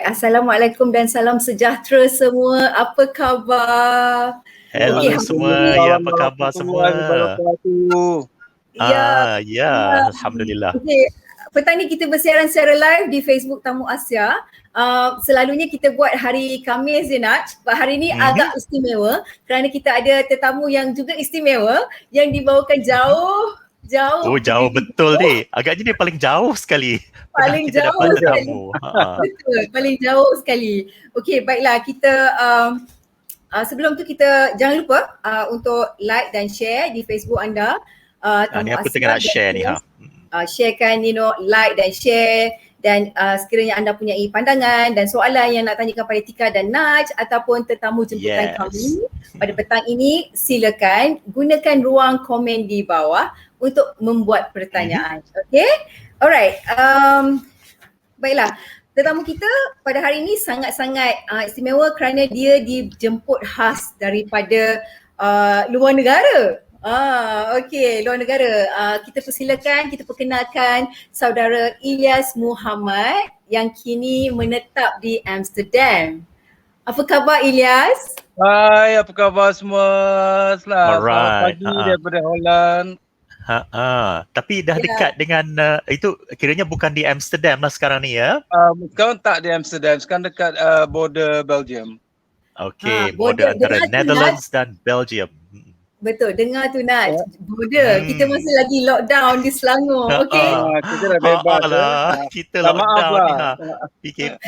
Assalamualaikum dan salam sejahtera semua. Apa khabar? Hello semua, ya apa khabar semua? Ya, Alhamdulillah. Okey, petang ni kita bersiaran secara live di Facebook Tamu Asia. Selalunya kita buat hari Khamis je Naj. Hari ni agak istimewa kerana kita ada tetamu yang juga istimewa yang dibawakan jauh. Oh, jauh betul ni. Agaknya dia paling jauh sekali. Paling kita jauh dapat sekali. tetamu. Betul, paling jauh sekali. Okey, baiklah kita sebelum tu kita jangan lupa untuk like dan share di Facebook anda. Ni aku tengah nak share ni ha. Sharekan, like dan share, dan sekiranya anda punya pandangan dan soalan yang nak tanyakan pada Tika dan Naj ataupun tetamu jemputan kami pada petang ini, silakan gunakan ruang komen di bawah untuk membuat pertanyaan. Okay? Alright. Baiklah. Tetamu kita pada hari ini sangat-sangat istimewa kerana dia dijemput khas daripada luar negara. Okey, luar negara. Kita persilakan, kita perkenalkan saudara Ilyas Muhammad yang kini menetap di Amsterdam. Apa khabar Ilyas? Hai, apa khabar semua? Selamat pagi daripada Holland. Tapi dah dekat dengan itu kiranya bukan di Amsterdam lah sekarang ni ya? Sekarang tak di Amsterdam, sekarang dekat border Belgium. Okey, border antara Netherlands dan Belgium. Betul, dengar tu Naj, border. Kita masih lagi lockdown di Selangor, okey? Kita dah bebas. Kita lockdown ni PKP.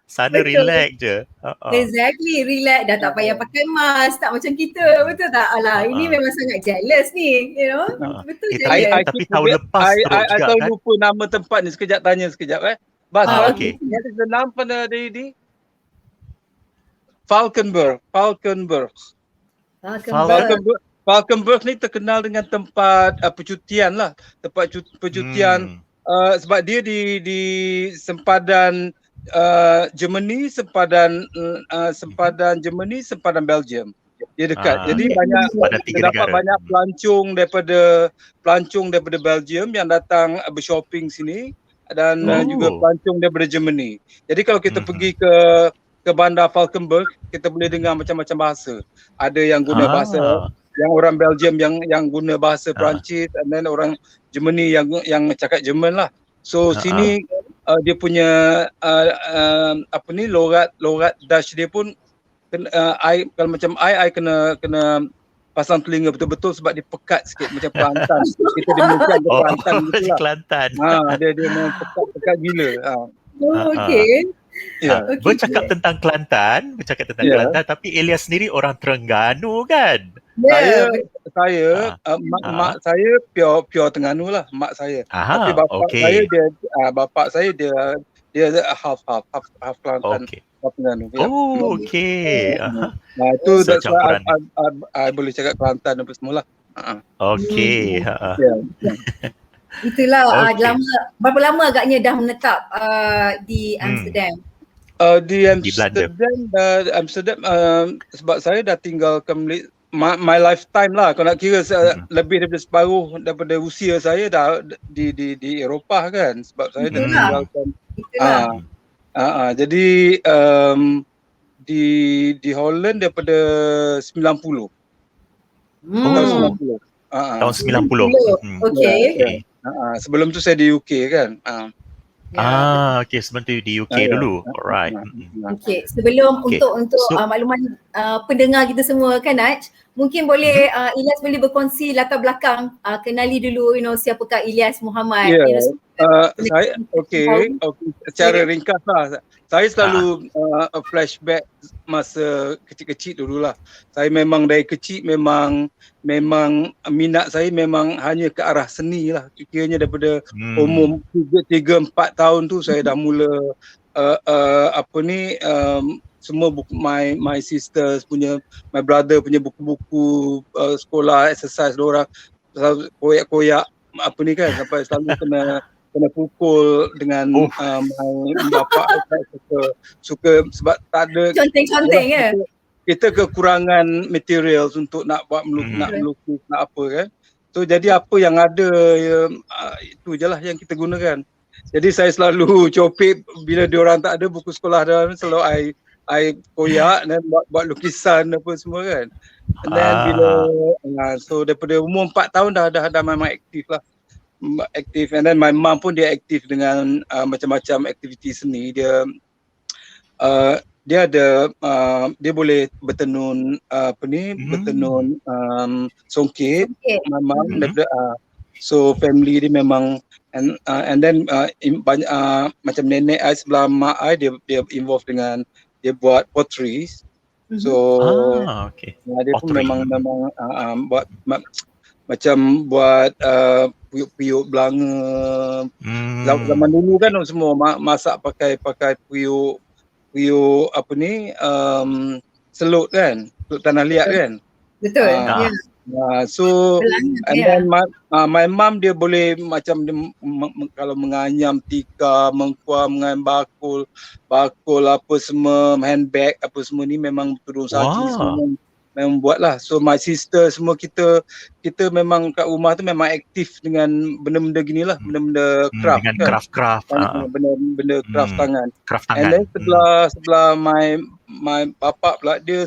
Sana relax je. Exactly, relax. Dah tak payah pakai mask, tak macam kita. Betul tak? Alah, ini memang sangat jealous ni, you know. Betul jealous. Tapi tahun lepas teruk juga kan. I lupa nama tempat ni, sekejap tanya sekejap Bas, okey. Ada senam pada di Valkenburg ni terkenal dengan tempat percutian lah. Tempat percutian sebab dia di sempadan Germany, sempadan Germany, sempadan Belgium. Dia dekat. Jadi dapat banyak pelancong daripada Belgium yang datang bershopping sini dan juga pelancong daripada Germany. Jadi kalau kita pergi ke bandar Valkenburg, kita boleh dengar macam-macam bahasa. Ada yang guna bahasa, yang orang Belgium yang guna bahasa Perancis, and then orang Germany yang cakap Jerman lah. So sini dia punya logat Dutch dia pun kalau macam I kena pasang telinga betul-betul sebab dia pekat sikit macam Kelantan. Kita di Malaysia ada Kelantan gitu lah. Kelantan. Dia memang pekat gila. Okey. Bercakap tentang Kelantan, tapi Ilyas sendiri orang Terengganu kan? Saya mak saya pure Terengganu lah, mak saya. Tapi bapak saya dia half Kelantan. Half Terengganu. Okey. Nah itu I boleh cakap Kelantan apa semua lah. Okey. Itulah berapa lama agaknya dah menetap di Amsterdam? Di Amsterdam sebab saya dah tinggalkan my lifetime lah. Kalau nak kira lebih daripada separuh daripada usia saya dah di Eropah kan, sebab saya dah tinggalkan. Jadi di Holland daripada 90. Tahun 90. Tahun 90. Okey. Sebelum tu saya di UK kan. Okey, sebelum tu di UK dulu. Alright. Okey, sebelum untuk makluman pendengar kita semua kan Naj, mungkin boleh Ilyas boleh berkongsi latar belakang, kenali dulu siapakah Ilyas Muhammad. Saya secara ringkas lah. Saya selalu flashback masa kecil-kecil dululah. Saya memang dari kecil memang minat saya memang hanya ke arah seni lah. Kiranya daripada umur 3-4 tahun tu saya dah mula semua buku my sisters punya, my brother punya buku-buku sekolah exercise diorang selalu koyak-koyak sampai selalu kena pukul dengan bapa. Suka sebab tak ada conteng-conteng ya. Kita kekurangan material untuk nak buat melukis nak apa kan. So jadi apa yang ada itu je lah yang kita gunakan. Jadi saya selalu copik bila diorang tak ada buku sekolah dalam, selalu I koyak dan buat lukisan apa semua kan. And then bila so daripada umur 4 tahun dah memang aktif lah. Aktif, and then my mum pun dia aktif dengan macam-macam aktiviti seni. Dia ada dia boleh bertenun bertenun songket. My mum daripada so family dia memang and then banyak macam nenek I sebelah mak I dia involved dengan dia buat potteries. So dia pun memang buat macam buat periuk belanga. Zaman dulu kan semua masak pakai periuk apa ni selut kan, selut tanah liat kan. Betul. So and then my mum dia boleh macam dia, kalau menganyam tikar, mengkuam dengan bakul apa semua, handbag apa semua ni memang turun saji semua memang buat lah. So my sister semua kita memang kat rumah tu memang aktif dengan benda-benda gini lah, benda-benda craft dengan kan. craft benda craft tangan. And then sebelah my bapak pula dia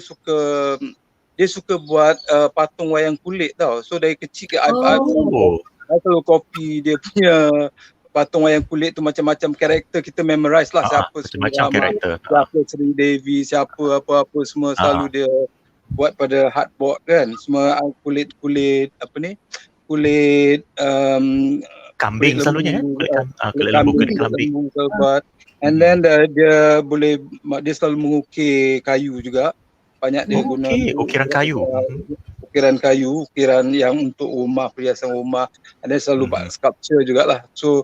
suka buat patung wayang kulit tau. So dari kecil I selalu copy dia punya patung wayang kulit tu, macam-macam karakter kita memorize lah, siapa macam karakter. Siapa Seri Devi, siapa apa-apa semua selalu dia buat pada hardboard kan, semua kulit apa ni, kulit kambing kulit selalunya kan, kulit lembu, kulit kambing. And then dia selalu mengukir kayu juga, banyak dia guna ukiran kayu. Ukiran yang untuk rumah, perhiasan rumah, and then selalu buat sculpture jugalah. So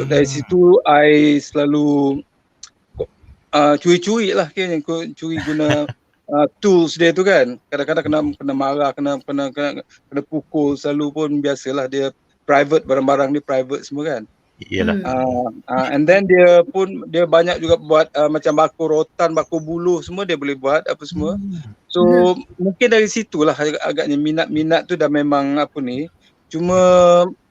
dari situ I selalu curi-curi lah, curi guna tools dia tu kan. Kadang-kadang kena marah, kena pukul, selalu pun biasalah, dia private, barang-barang dia private semua kan. Iyalah. And then dia banyak juga buat macam bakul rotan, bakul buluh semua dia boleh buat apa semua. So mungkin dari situlah agaknya minat tu dah memang apa ni. Cuma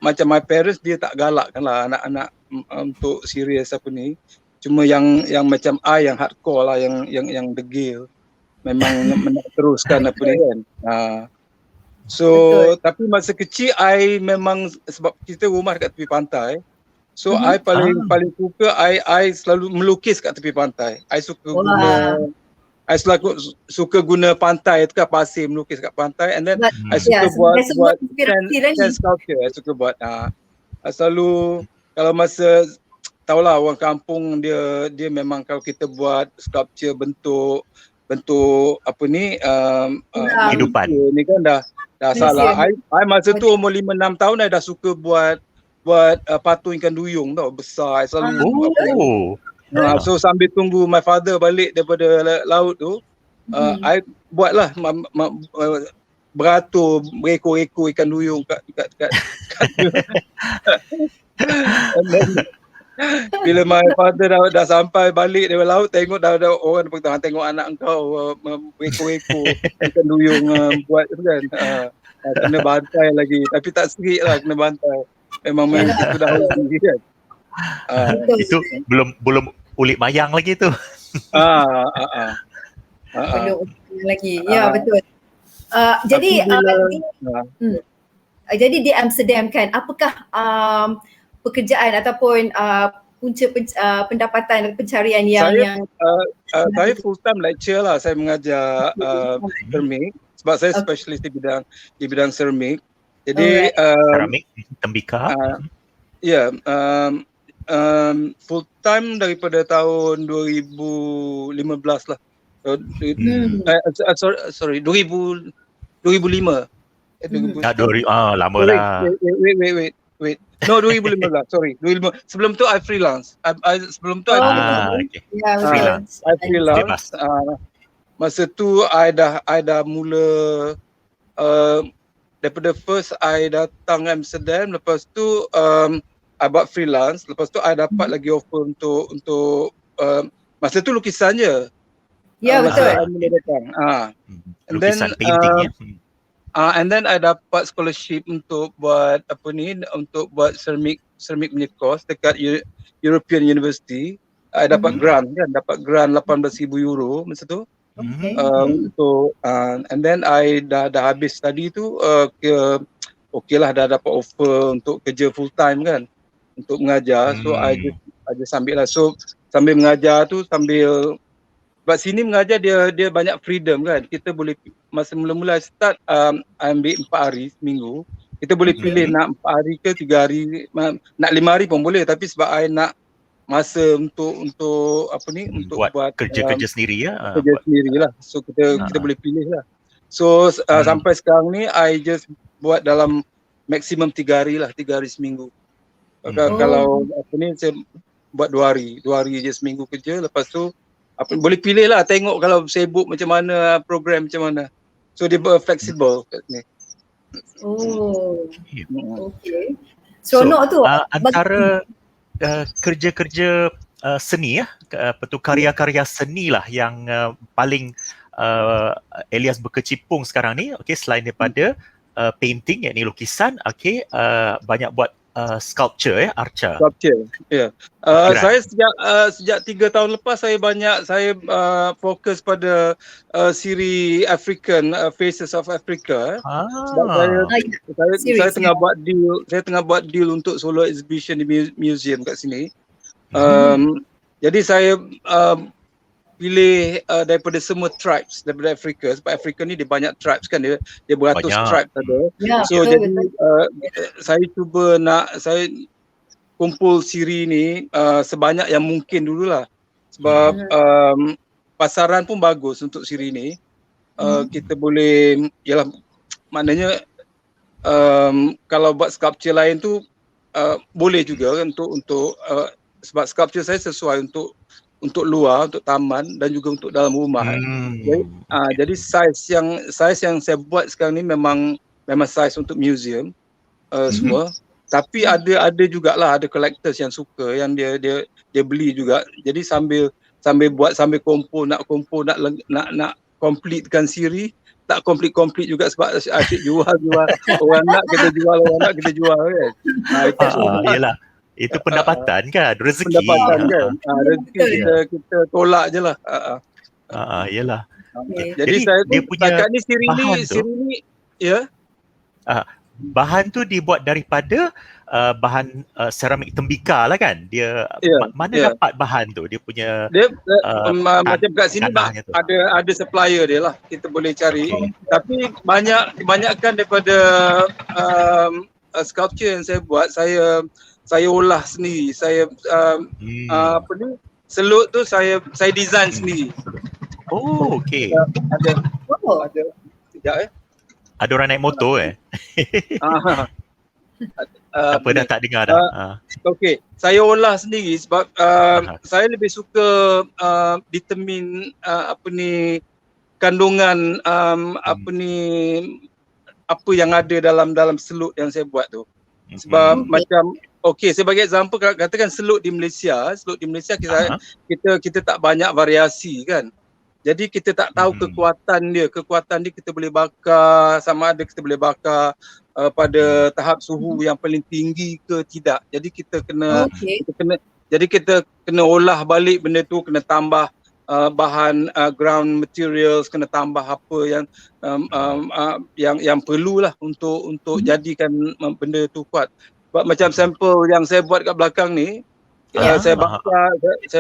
macam my parents dia tak galakkan lah anak-anak untuk serius apa ni. Cuma yang macam I yang hardcore lah, yang degil. Memang nak teruskan apa ni kan. So tapi masa kecil I memang, sebab kita rumah dekat tepi pantai. So I paling suka I selalu melukis kat tepi pantai. I suka guna pantai tu kan, pasir, melukis kat pantai, and then I suka buat sculpture. I suka buat I selalu kalau masa tahulah orang kampung dia memang kalau kita buat sculpture bentuk apa ni kehidupan ni kan dah salah. I masa tu umur 5-6 tahun I dah suka buat patung ikan duyung tau, besar. I selalu so sambil tunggu my father balik daripada laut tu, I buatlah beratur berekor-ekor ikan duyung kat bila my father dah sampai balik dari laut, tengok dah ada orang tengok anak engkau berekor-ekor ikan duyung buat tu kan. Kena bantai lagi, tapi tak serik lah kena bantai. Memang itu dah hobi kan. Itu belum ulit mayang lagi tu. Belum lagi. Ya, betul. Jadi jadi di Amsterdam kan, apakah pekerjaan ataupun punca pendapatan pencarian yang saya full time lecturer lah. Saya mengajar seramik sebab saya specialist di bidang seramik. Jadi keramik, tembikar. Full time daripada tahun 2015 lah. 2005. 2000. Lama lah. Wait. No, 2015. Sorry. 2015. Sebelum tu I freelance. Sebelum tu freelance. I freelance. Masa tu I dah mula daripada first I datang Amsterdam, lepas tu I buat freelance, lepas tu I dapat lagi offer untuk masa tu lukisan je. Ya, betul. I mula datang. And then lukisan painting And then I dapat scholarship untuk buat untuk buat ceramic punya course dekat European University. I dapat grant kan, dapat grant 18,000 euro masa tu. Untuk and then I dah habis study tu okeylah, dah dapat offer untuk kerja full time kan, untuk mengajar. So I just ambil lah. So sambil mengajar tu, sambil sebab sini mengajar dia banyak freedom kan. Kita boleh masa mula-mula start ambil 4 hari seminggu. Kita boleh pilih nak 4 hari ke 3 hari, nak 5 hari pun boleh, tapi sebab I nak masa untuk untuk buat kerja-kerja sendiri ya. Kerja sendirilah. So kita boleh pilih lah. So sampai sekarang ni I just buat dalam maksimum 3 hari lah, 3 hari seminggu. Kalau saya buat 2 hari je seminggu kerja. Lepas tu boleh pilih lah, tengok kalau sibuk macam mana, program macam mana. So dia flexible kat sini. Okay. Seronok tu. Antara kerja-kerja seni karya-karya seni lah yang paling Elias berkecimpung sekarang ni, selain daripada painting, yakni lukisan, banyak buat sculpture archer. Sculpture, ya. Saya sejak 3 tahun lepas saya fokus pada siri African, Faces of Africa. Sebab saya tengah buat deal untuk solo exhibition di museum kat sini. Jadi saya pilih daripada semua tribes daripada Afrika, sebab Afrika ni dia banyak tribes kan, dia beratus tribes ada. So jadi saya cuba saya kumpul siri ni sebanyak yang mungkin dululah, sebab pasaran pun bagus untuk siri ni. Kita boleh, maknanya kalau buat sculpture lain tu boleh juga kan, untuk sebab sculpture saya sesuai untuk luar, untuk taman dan juga untuk dalam rumah. Jadi size yang saya buat sekarang ni memang size untuk museum semua. Tapi ada jugalah, ada collectors yang suka, yang dia beli juga. Jadi sambil buat, sambil kumpul nak completekan siri. Tak complete juga sebab asyik jual. Orang nak kita jual kan. Yalah. Itu pendapatan kan, rezeki. Pendapatan kan. Rezeki kita tolak je lah. Yalah. Jadi saya dia punya ni siri ni ya. Bahan tu dibuat daripada bahan seramik tembika lah kan. Dia mana dapat bahan tu? Dia punya macam kat sini ada supplier dia lah. Kita boleh cari. Tapi kebanyakan daripada sculpture yang saya buat, saya olah sendiri. Saya selut tu saya design sendiri. Okey. Ada sekejap Ada orang naik motor apa dah tak dengar dah. Okey, saya olah sendiri sebab saya lebih suka determine kandungan apa yang ada dalam selut yang saya buat tu. Sebab macam saya bagi example, katakan selut di Malaysia kita tak banyak variasi kan. Jadi kita tak tahu kekuatan dia kita boleh bakar, sama ada kita boleh bakar pada tahap suhu yang paling tinggi ke tidak. Jadi kita kena olah balik benda tu, kena tambah bahan ground materials, kena tambah apa yang perlulah untuk jadikan benda tu kuat. Sebab macam sampel yang saya buat kat belakang ni, saya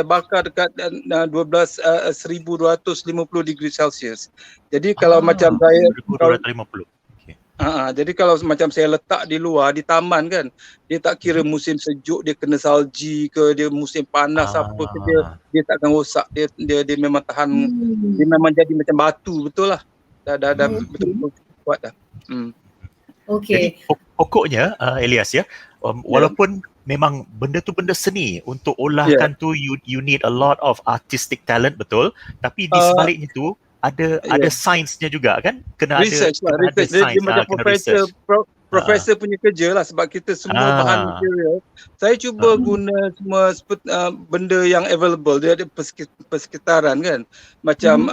bakar dekat 1250 degree Celsius. Jadi kalau macam saya 1250. Jadi kalau macam saya letak di luar, di taman kan, dia tak kira musim sejuk, dia kena salji ke, dia musim panas apa ke, dia takkan rosak. Dia memang tahan, dia memang jadi macam batu, betul lah. Dah betul-betul kuat dah. Jadi pokoknya Elias walaupun memang benda tu benda seni, untuk olahkan tu you need a lot of artistic talent, betul, tapi di sebaliknya tu ada sainsnya juga kan, kena research ada dia macam profesor punya kerja lah, sebab kita semua bahan material saya cuba guna semua benda yang available, dia ada persekitaran kan, macam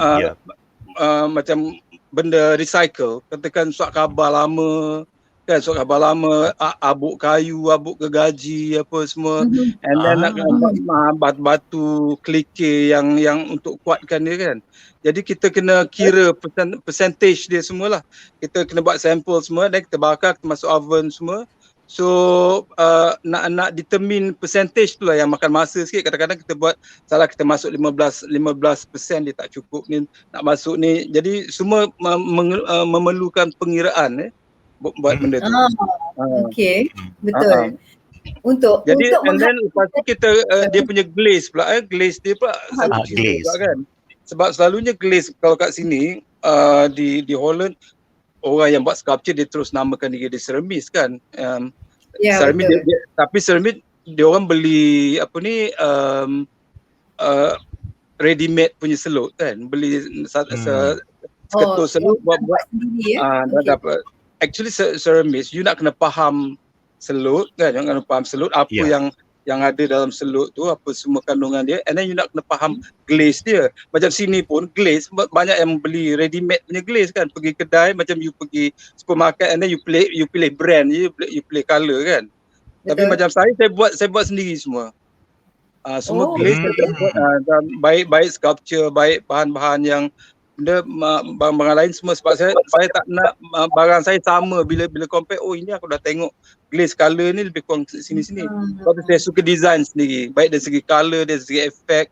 macam benda recycle, katakan surat khabar lama kan, surat khabar lama, abuk kayu, abuk gergaji apa semua, and then nak batu-batu kelike yang untuk kuatkan dia kan. Jadi kita kena kira percentage dia semualah. Kita kena buat sampel semua dan kita bakar, kita masuk oven semua. So nak determine percentage tu lah yang makan masa sikit. Kadang-kadang kita buat salah, kita masuk 15% dia tak cukup ni, nak masuk ni. Jadi semua memerlukan pengiraan buat benda tu. Okey, betul. Jadi and then lepas tu kita dia punya glaze pula, glaze dia pula glaze kan. Sebab selalunya glaze kalau kat sini di Holland, orang yang buat sculpture dia terus namakan dia ceramis kan. Ceramis tapi ceramis dia orang beli apa ni ready made punya selut kan. Beli seketul selut buat dapat. Actually ceramis you nak kena faham selut kan, you nak kena faham selut apa yang ada dalam selut tu, apa semua kandungan dia, and then you nak kena faham glaze dia. Macam sini pun glaze, banyak yang beli ready made punya glaze kan, pergi kedai macam you pergi supermarket and then you pilih brand, you pilih colour kan. Betul. Tapi macam saya buat sendiri semua. Semua glaze saya buat, baik sculpture, baik bahan-bahan yang benda barang lain semua, sebab saya tak nak barang saya sama bila compare, ini aku dah tengok glaze colour ni lebih kurang sini-sini. Sebab tu saya suka design sendiri, baik dari segi colour, dari segi efek,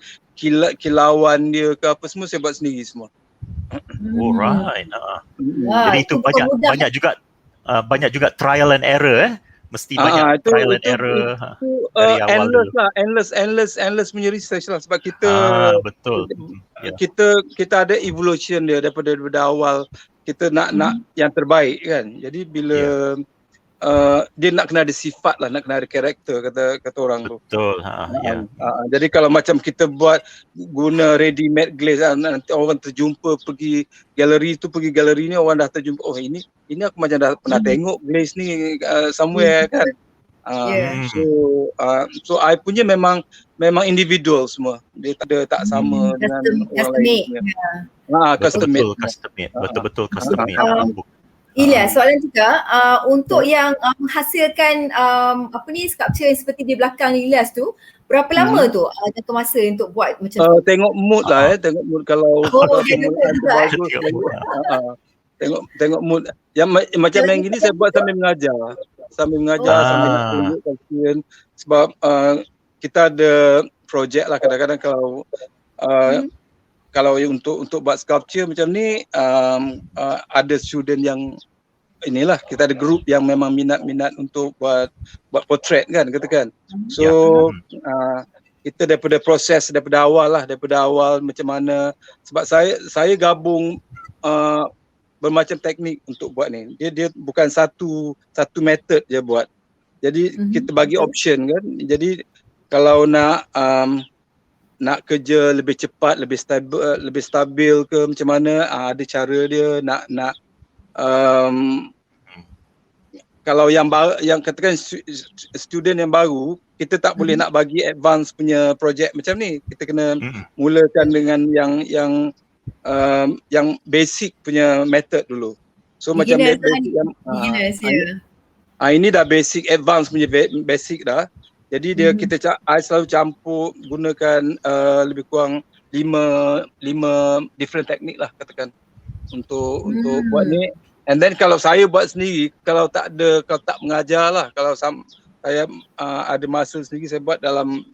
kilauan dia ke apa semua saya buat sendiri semua. Alright. Jadi itu banyak juga trial and error mesti banyak trial and error dari awal endless punya research lah, sebab kita betul. Kita ada evolution dia daripada awal, kita nak yang terbaik kan. Jadi bila dia nak kena ada sifat lah, nak kena ada karakter kata orang tu. Betul. Jadi kalau macam kita buat guna ready made glaze, nanti orang terjumpa pergi galeri ni, orang dah terjumpa, ini aku macam dah pernah tengok glaze ni somewhere kan. So I punya memang individual semua, dia tak sama dengan orang lain. Custom made. Betul custom made. Ilyas, soalan juga untuk yang menghasilkan sculpture yang seperti di belakang Ilyas tu, berapa lama tu jangka masa untuk buat macam tu? Tengok mood lah tengok mood kalau tengok mood. Yang macam yang gini saya buat sambil mengajar sambil tunjuk kajian, sebab kita ada projek lah kadang-kadang kalau untuk buat sculpture macam ni, ada student yang inilah, kita ada group yang memang minat untuk buat portrait kan, katakan. So kita daripada awal macam mana, sebab saya gabung bermacam teknik untuk buat ni. Dia bukan satu method je buat. Jadi kita bagi option kan. Jadi kalau nak kerja lebih cepat, lebih stabil ke macam mana, ada cara dia. Kalau yang katakan student yang baru, kita tak boleh nak bagi advance punya projek macam ni. Kita kena mulakan dengan yang basic punya method dulu. So macam ini dah basic, advance punya basic dah. Jadi I selalu campur, gunakan lebih kurang 5 different teknik lah katakan untuk buat ni. And then kalau saya buat sendiri, kalau tak mengajar lah, kalau saya ada masa sendiri, saya buat dalam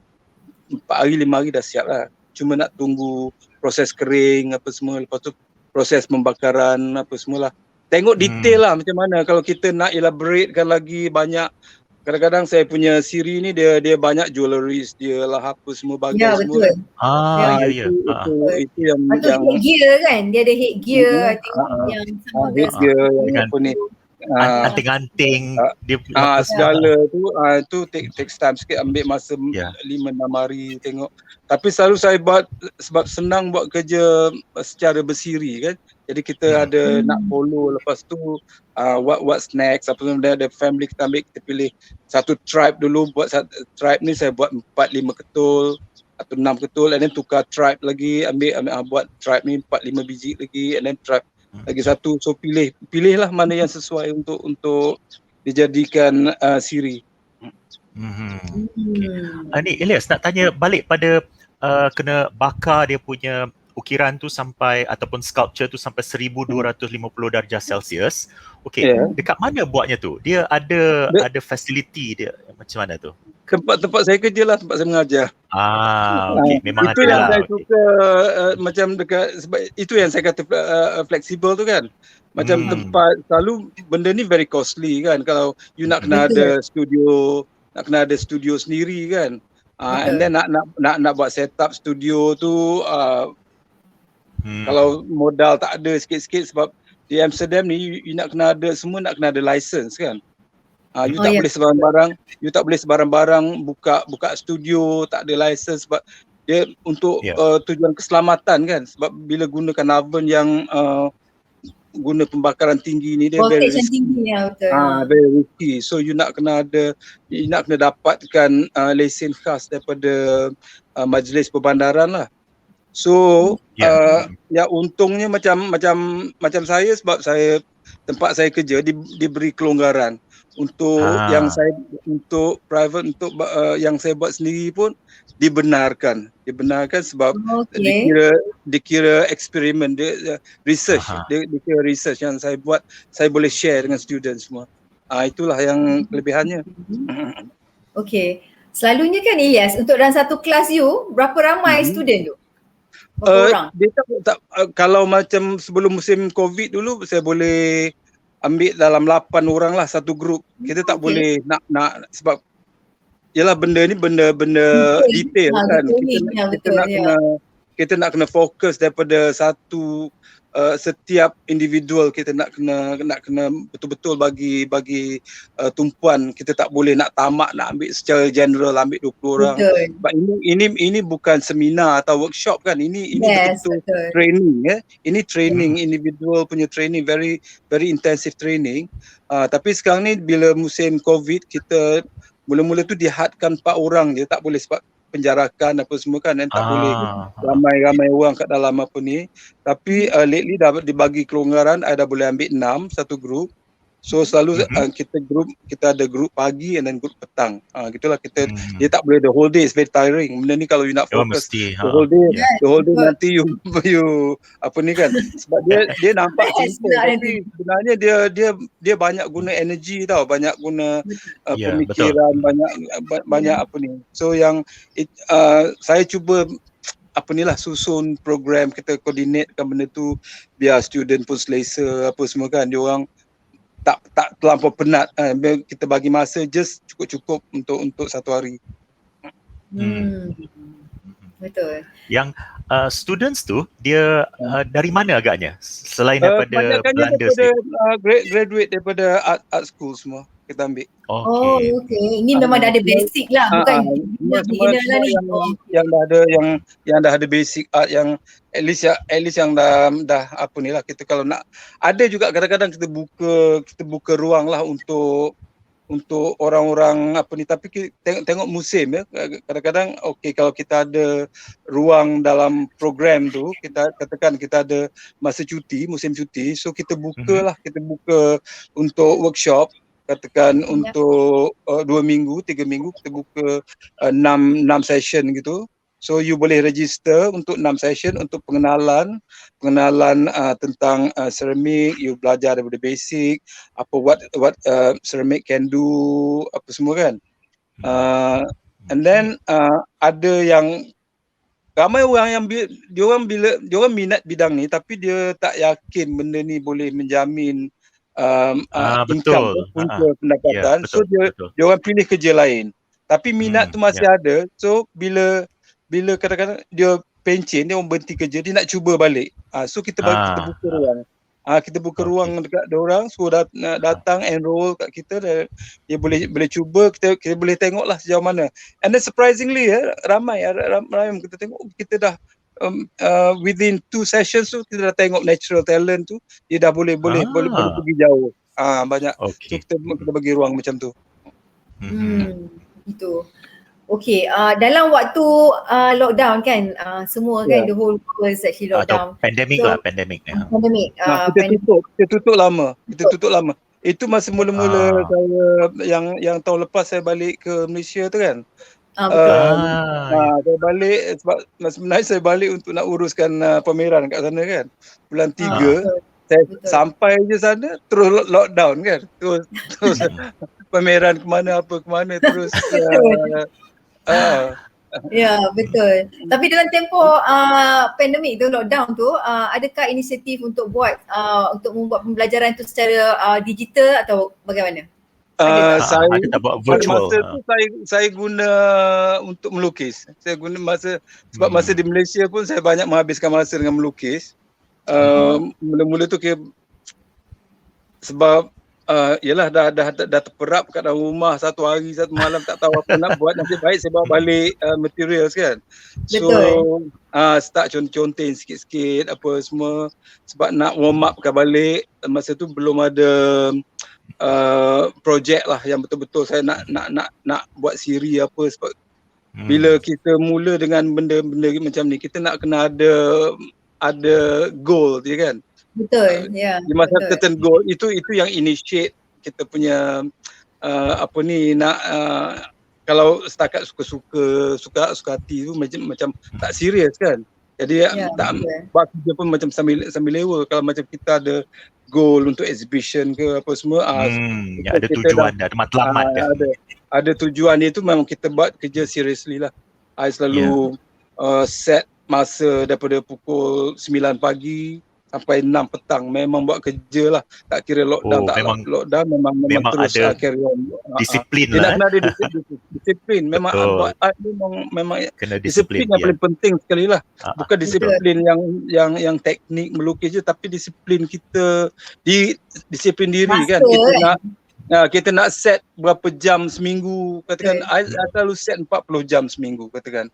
4 hari 5 hari dah siap lah. Cuma nak tunggu proses kering apa semua, lepas tu proses pembakaran apa semualah. Tengok detail lah macam mana. Kalau kita nak elaboratekan lagi banyak, kadang-kadang saya punya siri ni dia banyak jewelries dia lah, apa semua bagai semua. Itu yang headgear kan, dia ada headgear, yang headgear yang apa ni, anting-anting dia segala tu takes time sikit, ambil masa 5-6 hari tengok. Tapi selalu saya buat sebab senang buat kerja secara bersiri kan. Jadi kita ada nak follow, lepas tu what snacks apa semua, ada family kita ambil, kita pilih satu tribe dulu. Buat satu tribe ni saya buat 4-5 ketul atau 6 ketul, and then tukar tribe lagi, ambil buat tribe ni 4-5 biji lagi, and then tribe lagi satu. So pilihlah mana yang sesuai untuk dijadikan siri. Ni Ilyas nak tanya balik pada kena bakar dia punya ukiran tu sampai ataupun sculpture tu sampai 1250 darjah Celsius. Okey, dekat mana buatnya tu? Dia ada facility dia macam mana tu? Tempat saya kerja lah, tempat saya mengajar. Okey, memang itu ada yang lah. saya suka macam dekat, sebab itu yang saya kata fleksibel tu kan. Macam tempat selalu benda ni very costly kan, kalau you nak kena ada studio, nak kena ada studio sendiri kan. And then nak buat setup studio tu kalau modal tak ada sikit-sikit, sebab di Amsterdam ni you nak kena ada semua, nak kena ada license kan. You tak boleh sebarang-barang buka studio tak ada license, sebab dia untuk tujuan keselamatan kan, sebab bila gunakan oven yang guna pembakaran tinggi ni, dia very risky. Very risky. So you nak kena dapatkan lesen khas daripada majlis perbandaran lah. So ya untungnya macam saya, sebab tempat saya kerja diberi kelonggaran untuk yang saya untuk private, untuk yang saya buat sendiri pun dibenarkan sebab dikira eksperimen, dia research, dikira research yang saya buat, saya boleh share dengan student semua. Itulah yang kelebihannya. Okey. Selalunya kan Ilyas, untuk dalam satu kelas you berapa ramai student tu? Dia tak, kalau macam sebelum musim COVID dulu, saya boleh ambil dalam 8 orang lah satu grup. Kita tak boleh nak sebab yalah benda ni benda detail kan. Kita nak kena fokus daripada satu setiap individual, kita nak kena betul-betul bagi tumpuan. Kita tak boleh nak tamak nak ambil secara general, ambil 20 orang. Sebab ini bukan seminar atau workshop kan. Ini betul-betul training ya. Ini training individual punya training, very very intensive training. Tapi sekarang ni bila musim COVID, kita mula-mula tu dihadkan 4 orang je, tak boleh sebab penjarakan apa semua kan, dan tak boleh ramai-ramai orang kat dalam apa ni. Tapi lately dah dibagi kelonggaran, dah boleh ambil 6 satu grup. So selalu kita ada grup pagi and then grup petang. Gitulah kita. Dia tak boleh the whole day, it's very tiring. Benda ni kalau you nak fokus the whole day nanti you apa ni kan. Sebab dia nampak simple, tapi sebenarnya dia banyak guna energy tau, banyak guna pemikiran, banyak apa ni. So yang saya cuba susun program, kita coordinatekan benda tu biar student pun selesa apa semua kan. Dia orang tak terlampau penat. Kita bagi masa just cukup untuk satu hari. Betul. Yang students tu dia dari mana agaknya? Selain daripada Belanda graduate daripada art school semua kita ambil. Okey. Ini memang dah ada basic lah, bukan yang dah ada basic art, yang at least yang dah apa ni lah. Kita kalau nak, ada juga kadang-kadang kita buka ruang lah untuk orang-orang apa ni, tapi tengok musim ya. Kadang-kadang kalau kita ada ruang dalam program tu, kita katakan kita ada masa cuti, musim cuti, so kita buka untuk workshop. Katakan untuk 2 minggu, 3 minggu, kita buka 6 session gitu. So you boleh register untuk 6 session untuk pengenalan tentang ceramic. You belajar daripada basic, what ceramic can do, apa semua kan. And then ada yang ramai orang yang dia orang minat bidang ni, tapi dia tak yakin benda ni boleh menjamin income, punca pendapatan. So dia orang pilih kerja lain. Tapi minat tu masih ada. So bila kadang-kadang dia pencen, dia orang berhenti kerja, dia nak cuba balik. So kita buka ruang. Kita buka ruang dekat dia orang, so datang enroll kat kita, dia boleh cuba, kita boleh tengoklah sejauh mana. And then surprisingly ramai kita tengok, kita dah within 2 sessions tu kita dah tengok natural talent tu, dia dah boleh pergi jauh. Banyak. So kita bagi ruang macam tu. Itu. Okay, dalam waktu lockdown kan, semua kan, the whole world is actually lockdown. Pandemik So, lah, pandemik. Pandemik. Kita tutup lama. Itu masa mula-mula saya yang tahun lepas saya balik ke Malaysia tu kan. Betul. Saya balik sebab sebenarnya saya balik untuk nak uruskan pameran kat sana kan. Bulan 3 saya sampai je sana terus lockdown kan. Terus pameran kemana terus Ya, betul. Tapi dalam tempoh pandemik tu, lockdown tu, adakah inisiatif untuk untuk membuat pembelajaran tu secara digital atau bagaimana? Saya tak buat virtual. Masa tu saya guna untuk melukis. Saya guna sebab masa di Malaysia pun saya banyak menghabiskan masa dengan melukis. Mula-mula tu sebab yalah dah terperap kat dalam rumah satu hari satu malam tak tahu apa nak buat. Nasib baik saya bawa balik materials kan. So start contoh-contohin sikit-sikit apa semua sebab nak warm upkan balik. Masa tu belum ada projek lah yang betul-betul saya nak buat siri apa sebab bila kita mula dengan benda-benda macam ni kita nak kena ada goal dia kan. Betul, ya. Di masa certain goal itu yang initiate kita punya kalau setakat suka hati tu macam tak serius kan. Jadi tak buat kerja pun macam sambil lewa. Kalau macam kita ada goal untuk exhibition ke apa semua ada tujuan ada matlamat kan. Ada tujuan itu memang kita buat kerja seriously lah. I selalu set masa daripada pukul 9 pagi sampai 6 petang memang buat kerja lah. Tak kira lockdown lockdown memang terus ada carry on. Disiplin Dia lah. nak ada disiplin. Memang buat art memang kena disiplin yang paling penting sekali lah. Bukan disiplin yang teknik melukis je tapi disiplin kita disiplin diri masa, kan. Kita nak set berapa jam seminggu katakan. I selalu set 40 jam seminggu katakan.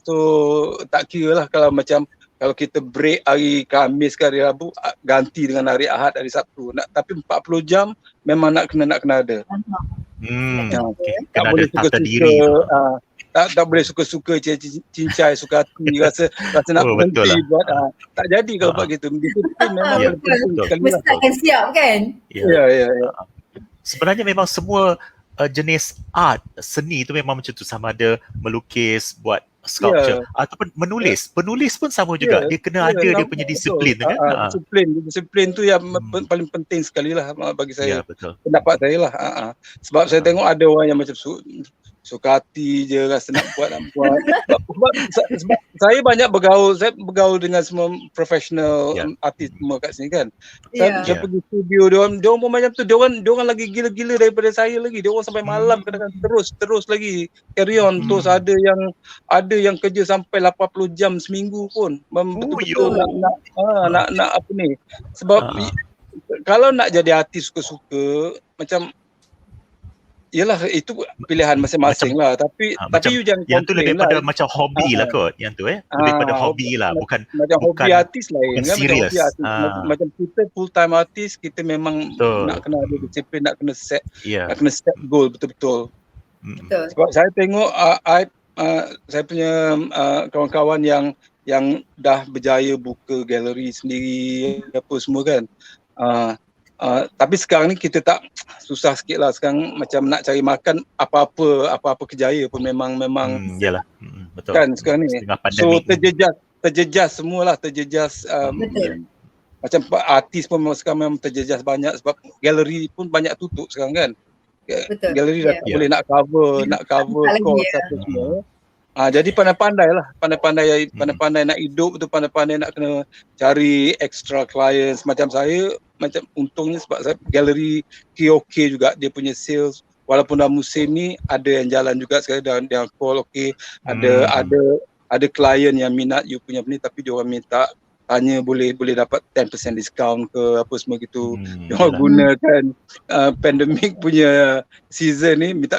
So tak kira lah kalau kita break hari Khamis ke hari Rabu ganti dengan hari Ahad, hari Sabtu. Tapi 40 jam memang nak kena ada. Tak boleh tata diri. Tak boleh suka-suka cincai suka hati rasa nak berhenti buat. Tak jadi kalau buat gitu. Disiplin memang penting sekali. Mesti akan siap kan? Ya. Sebenarnya memang semua jenis art seni tu memang macam tu, sama ada melukis, buat sculpture ataupun menulis. Penulis pun sama juga. Dia kena ada dia punya disiplin kan. Disiplin tu yang paling penting sekali lah bagi saya. Betul. Pendapat saya lah. Sebab saya tengok ada orang yang macam suka hati je rasa nak buat. Sebab saya banyak bergaul dengan semua professional artis semua kat sini kan. Saya pergi studio dia orang pun macam tu. Dia orang lagi gila-gila daripada saya lagi. Dia orang sampai malam kadang-kadang terus lagi carry on. Terus ada yang kerja sampai 80 jam seminggu pun. Betul-betul nak apa ni. Sebab kalau nak jadi artis suka-suka macam yalah itu pilihan masing-masing lah tapi you jangan yang tu lebih pada macam hobi lah kot yang tu lebih pada hobi lah bukan hobi artis lain kan serius. Macam kita full time artis kita memang nak kena ada disiplin, nak kena set goal betul-betul. Sebab saya tengok saya punya kawan-kawan yang dah berjaya buka galeri sendiri apa semua kan. Tapi sekarang ni kita tak susah sikit lah sekarang macam nak cari makan apa-apa kejaya pun memang yalah betul kan sekarang ni so terjejas semualah macam artis pun sekarang memang terjejas banyak sebab galeri pun banyak tutup sekarang kan. Galeri dah tak boleh nak cover cost apa semua. Jadi pandai-pandai nak hidup tu, pandai-pandai nak kena cari extra clients. Macam saya, macam untungnya sebab saya galeri okay juga dia punya sales. Walaupun dah musim ni ada yang jalan juga sekarang dia call okay. Ada klien yang minat you punya ni tapi dia orang minta tanya boleh dapat 10% discount ke apa semua gitu. Dia orang gunakan pandemic punya season ni minta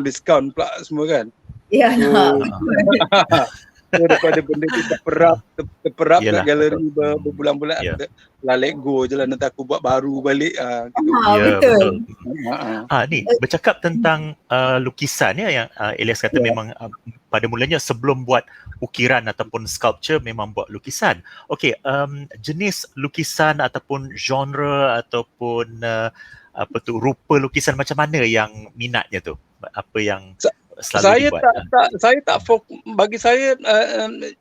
diskon pula semua kan. Ya. daripada benda tu terperap kat Yalah, galeri betul. berbulan-bulan. Ya. Let go je lah, nanti aku buat baru balik gitu. Ya, Betul. betul. Ni bercakap tentang lukisan ya, yang Elias kata memang pada mulanya sebelum buat ukiran ataupun sculpture memang buat lukisan. Okey, jenis lukisan ataupun genre ataupun rupa lukisan macam mana yang minatnya tu? Apa yang selalu dibuat? Saya tak bagi saya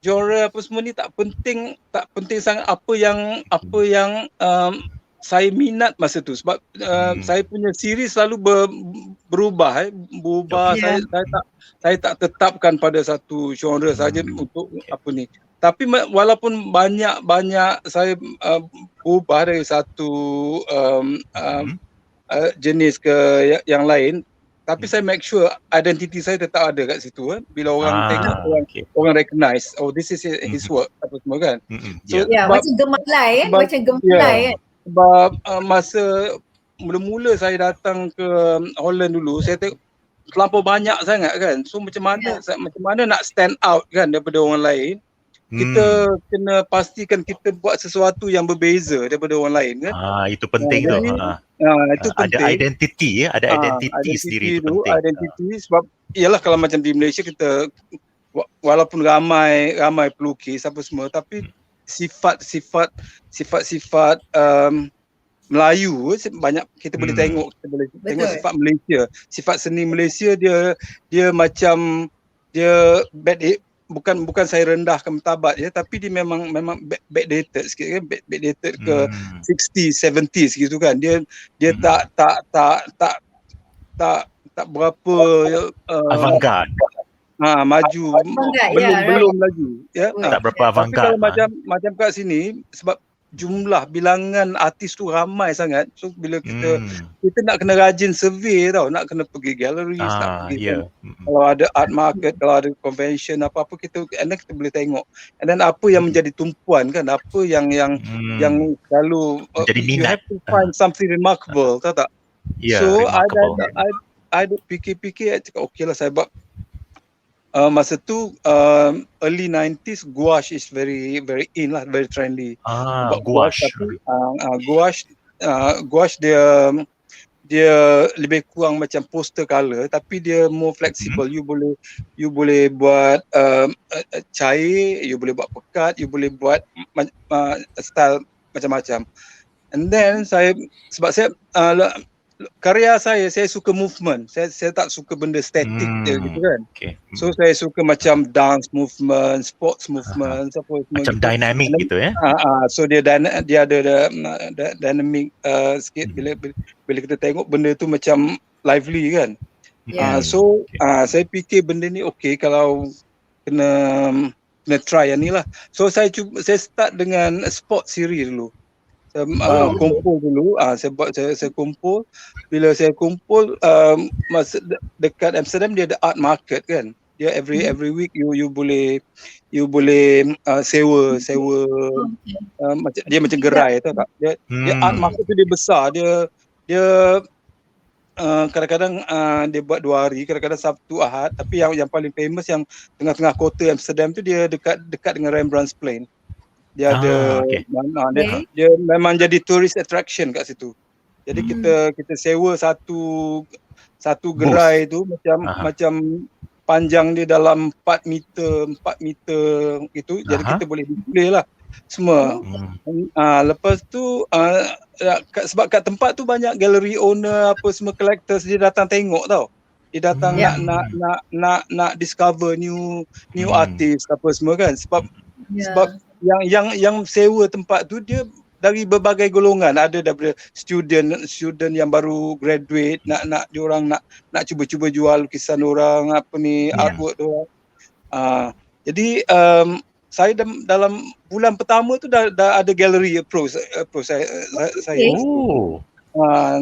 genre apa semua ni tak penting sangat apa yang saya minat masa tu, sebab saya punya series selalu berubah. Okay. Saya tak tetapkan pada satu genre saja untuk apa ni. Tapi walaupun banyak saya berubah dari satu jenis ke yang lain, tapi saya make sure identiti saya tetap ada kat situ kan. Bila orang tengok, orang recognize, oh this is his work apa semua kan. So macam gemalai macam gemalai kan. Sebab masa mula-mula saya datang ke Holland dulu, saya tengok terlampau banyak sangat kan. So macam mana nak stand out kan daripada orang lain. Kita kena pastikan kita buat sesuatu yang berbeza daripada orang lain kan. Itu penting tu. Itu penting. Ada identiti ya, ada identiti sendiri tu penting. Identiti sebab ialah kalau macam di Malaysia kita walaupun ramai pelukis apa semua, tapi sifat Melayu banyak kita boleh tengok, kita boleh tengok sifat Malaysia, sifat seni Malaysia dia macam dia bukan saya rendahkan martabat ya, tapi dia memang backdated sikit kan, backdated ke 60s 70s gitu kan. Dia tak berapa avant-garde. Maju belum laju ya. Tak berapa avant-garde. Kalau macam kat sini, sebab jumlah bilangan artis tu ramai sangat, so bila kita nak kena rajin survey tau, nak kena pergi gallery, nak pergi kalau ada art market, kalau ada convention apa-apa, kita boleh tengok, and then apa yang menjadi tumpuan kan, apa yang selalu you have to find something remarkable, tahu tak? So I fikir-fikir, cakap okey lah saya buat. Masa tu early 90s gouache is very in lah, very trendy. Gouache. Gouache dia lebih kurang macam poster color, tapi dia more flexible. You boleh buat cair, you boleh buat pekat, you boleh buat style macam-macam. And then sebab saya karya saya suka movement. Saya tak suka benda static je gitu kan. So saya suka macam dance movement, sports movement, macam dynamic gitu ya. So dia ada dynamic sikit bila kita tengok benda tu macam lively kan. So saya fikir benda ni okey kalau kena try yang ni lah. So saya start dengan sport series dulu. Kumpul dulu, saya kumpul. Bila saya kumpul masa dekat Amsterdam dia ada art market kan. Dia every week you boleh sewa dia macam gerai tahu tak. Dia art market tu dia besar, dia kadang-kadang dia buat 2 hari, kadang-kadang Sabtu Ahad, tapi yang paling famous yang tengah-tengah kota Amsterdam tu dia dekat dengan Rembrandtsplein. Dia ada dia memang jadi tourist attraction kat situ. Jadi kita sewa satu gerai tu macam panjang dia dalam 4 meter gitu. Jadi kita boleh display lah semua. Lepas tu sebab kat tempat tu banyak gallery owner apa semua collectors, dia datang tengok tau. Dia datang nak discover new artist apa semua kan. Sebab yang sewa tempat tu dia dari berbagai golongan, ada daripada student yang baru graduate, nak diorang nak cuba-cuba jual lukisan orang artwork tu. Jadi saya dalam bulan pertama tu dah ada gallery approach saya.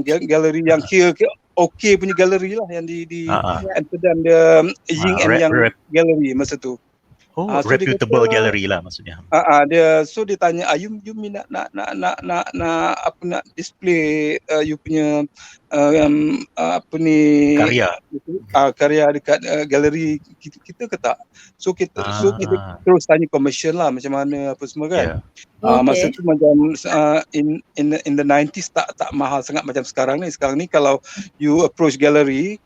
Gallery yang kira okey punya gallery lah, yang di Amsterdam, dia Ying and Yang gallery masa tu. So reputable gallery lah maksudnya. Dia tanya, you minat nak apa nak display you punya karya karya dekat galeri kita ke tak? So kita terus tanya commission lah macam mana apa semua kan. Masa tu macam in the 90s tak mahal sangat macam sekarang ni. Sekarang ni kalau you approach gallery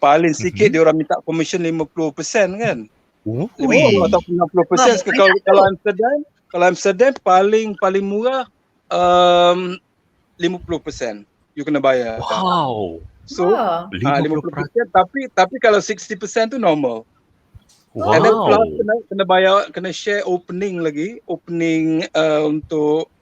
paling sikit dia orang minta commission 50% kan. 50 atau 60%. Kalau Amsterdam paling murah 50% you kena bayar. Wow. So 50%, tapi kalau 60% tu normal. Wow. And then plus kena bayar, kena share opening untuk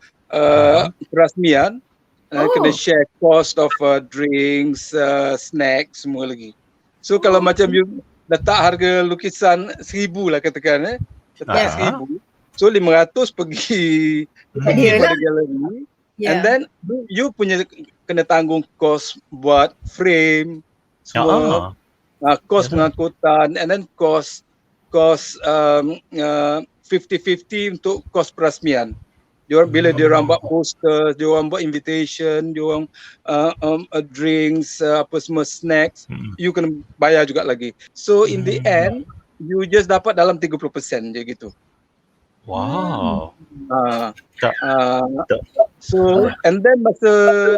perasmian. Kena share cost of drinks, snacks semua lagi. So kalau macam you letak harga lukisan 1,000 lah katakan letak 1,000, so 500 pergi pada galeri, and then you punya kena tanggung kos buat frame semua, kos pengangkutan, and then kos 50-50 untuk kos perasmian. Bila dia orang buat poster, dia orang buat invitation, dia orang drinks, apa semua snacks, you kena bayar juga lagi. So in the end, you just dapat dalam 30% je gitu. Wow. So and then masa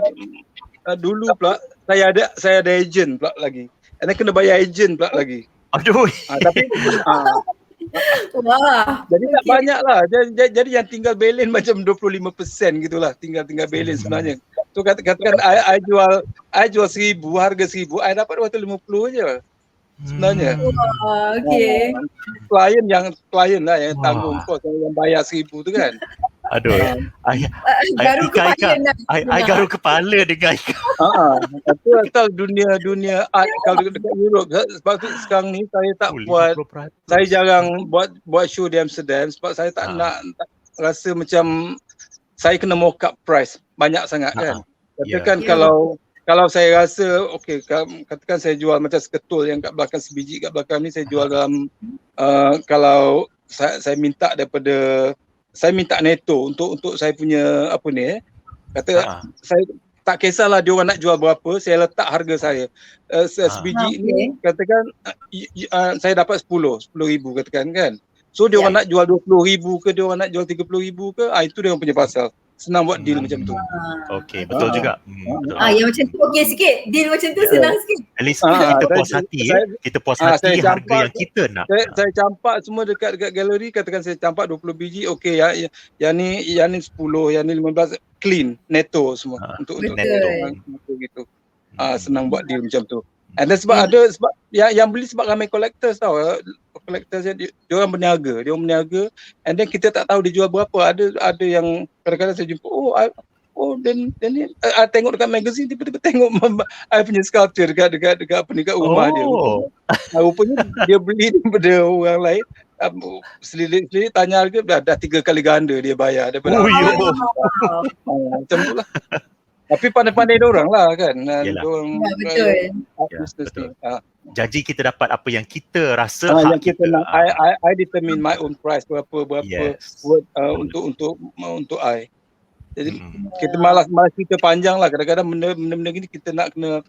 dulu pula saya ada agent pula lagi. And then kena bayar agent pula lagi. Aduh. Tapi wah. Jadi tak banyak lah. Jadi yang tinggal balance macam 25% gitulah. Tinggal balance sebenarnya. So katakan I jual 1,000, harga 1,000, I dapat 250 je sebenarnya. Okay. Klien lah yang tanggung kos, yang bayar 1,000 tu kan. Aduh, I garu kepala dengan Itu asal dunia art kalau dekat Europe. Sebab tu sekarang ni saya tak saya jarang buat show di Amsterdam sebab saya tak nak rasa macam saya kena mock up price banyak sangat kan. Katakan kalau saya rasa katakan saya jual macam seketul yang kat belakang, sebiji kat belakang ni saya jual dalam kalau saya minta saya minta neto untuk saya punya kata saya tak kisahlah dia orang nak jual berapa, saya letak harga saya sebiji ni katakan saya dapat 10,000 katakan kan. So dia orang nak jual 20,000 ke, dia orang nak jual 30,000 ke, itu dia orang punya pasal. Senang buat deal macam tu. Okey, betul juga. Yang macam tu okey sikit. Deal macam tu senang sikit. At least kita puas hati kita puas hati harga yang kita nak. Saya campak semua dekat galeri, katakan saya campak 20 biji, okey yang ni 10, yang ni 15 clean neto semua untuk neto gitu. Senang buat deal macam tu. And then sebab yang beli sebab ramai collectors tau. Collectors dia orang berniaga, and then kita tak tahu dia jual berapa. Ada yang kadang-kadang saya jumpa dan ni tengok dekat magazine, tiba-tiba tengok I punya sculpture dekat rumah dia. Rupanya dia beli daripada orang lain. Selidik tanya harga dah 3 kali ganda dia bayar daripada macam tu lah. Tapi pandai-pandai dia orang lah kan. Betul. Betul. Jadi kita dapat apa yang kita rasa yang kita nak. I determine my own price berapa untuk I. Jadi kita malas cerita panjang lah. Kadang-kadang benda-benda gini kita nak kena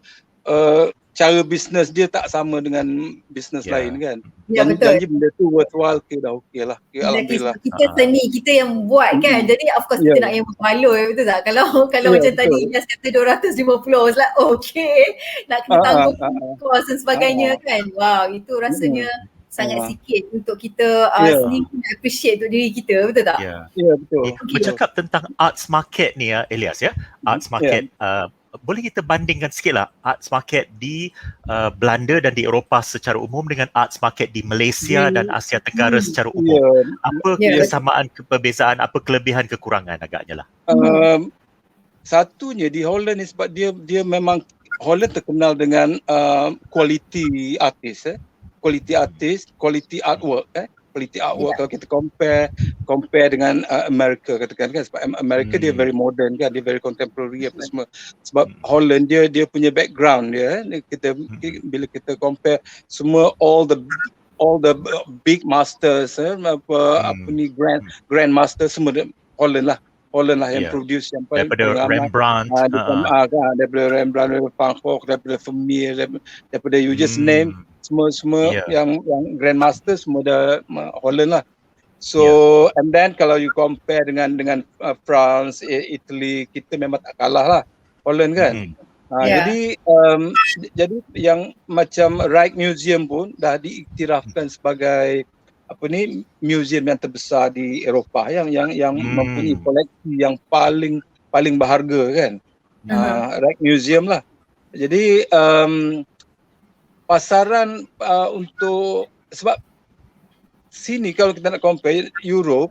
cara bisnes dia tak sama dengan bisnes lain kan. Janji benda tu worthwhile dah okey lah. Alhamdulillah. Kita seni, kita yang buat kan. Jadi of course kita nak yang berbaloi, betul tak? Kalau macam tadi Ilyas kata 250, like nak kena tanggung kos dan sebagainya kan. Wow, itu rasanya sangat sikit untuk kita seni pun appreciate untuk diri kita, betul tak? Ya, betul. Bercakap tentang arts market ni Ilyas arts market boleh kita bandingkan sikit lah arts market di Belanda dan di Eropah secara umum dengan arts market di Malaysia dan Asia Tenggara secara umum. Apa kesamaan, perbezaan, apa kelebihan, kekurangan agaknya lah? Satunya di Holland ni sebab dia memang Holland terkenal dengan quality artist, quality artwork. Quality artwork kalau kita compare dengan Amerika katakan kan, sebab Amerika dia very modern kan, dia very contemporary apa semua. Sebab Holland dia punya background dia, kita bila kita compare semua all all the big masters, apa ni grand master semua Holland lah yang produce yang paling daripada Rembrandt, daripada Rembrandt, daripada Van Gogh, daripada Vermeer, daripada you just name semua yang grand master semua Holland lah. So and then kalau you compare dengan France, Italy, kita memang tak kalah lah Holland kan. Jadi yang macam Rijksmuseum pun dah diiktirafkan sebagai museum yang terbesar di Eropah yang mempunyai koleksi yang paling berharga kan. Rijksmuseum lah. Jadi pasaran untuk sebab sini kalau kita nak compare Europe,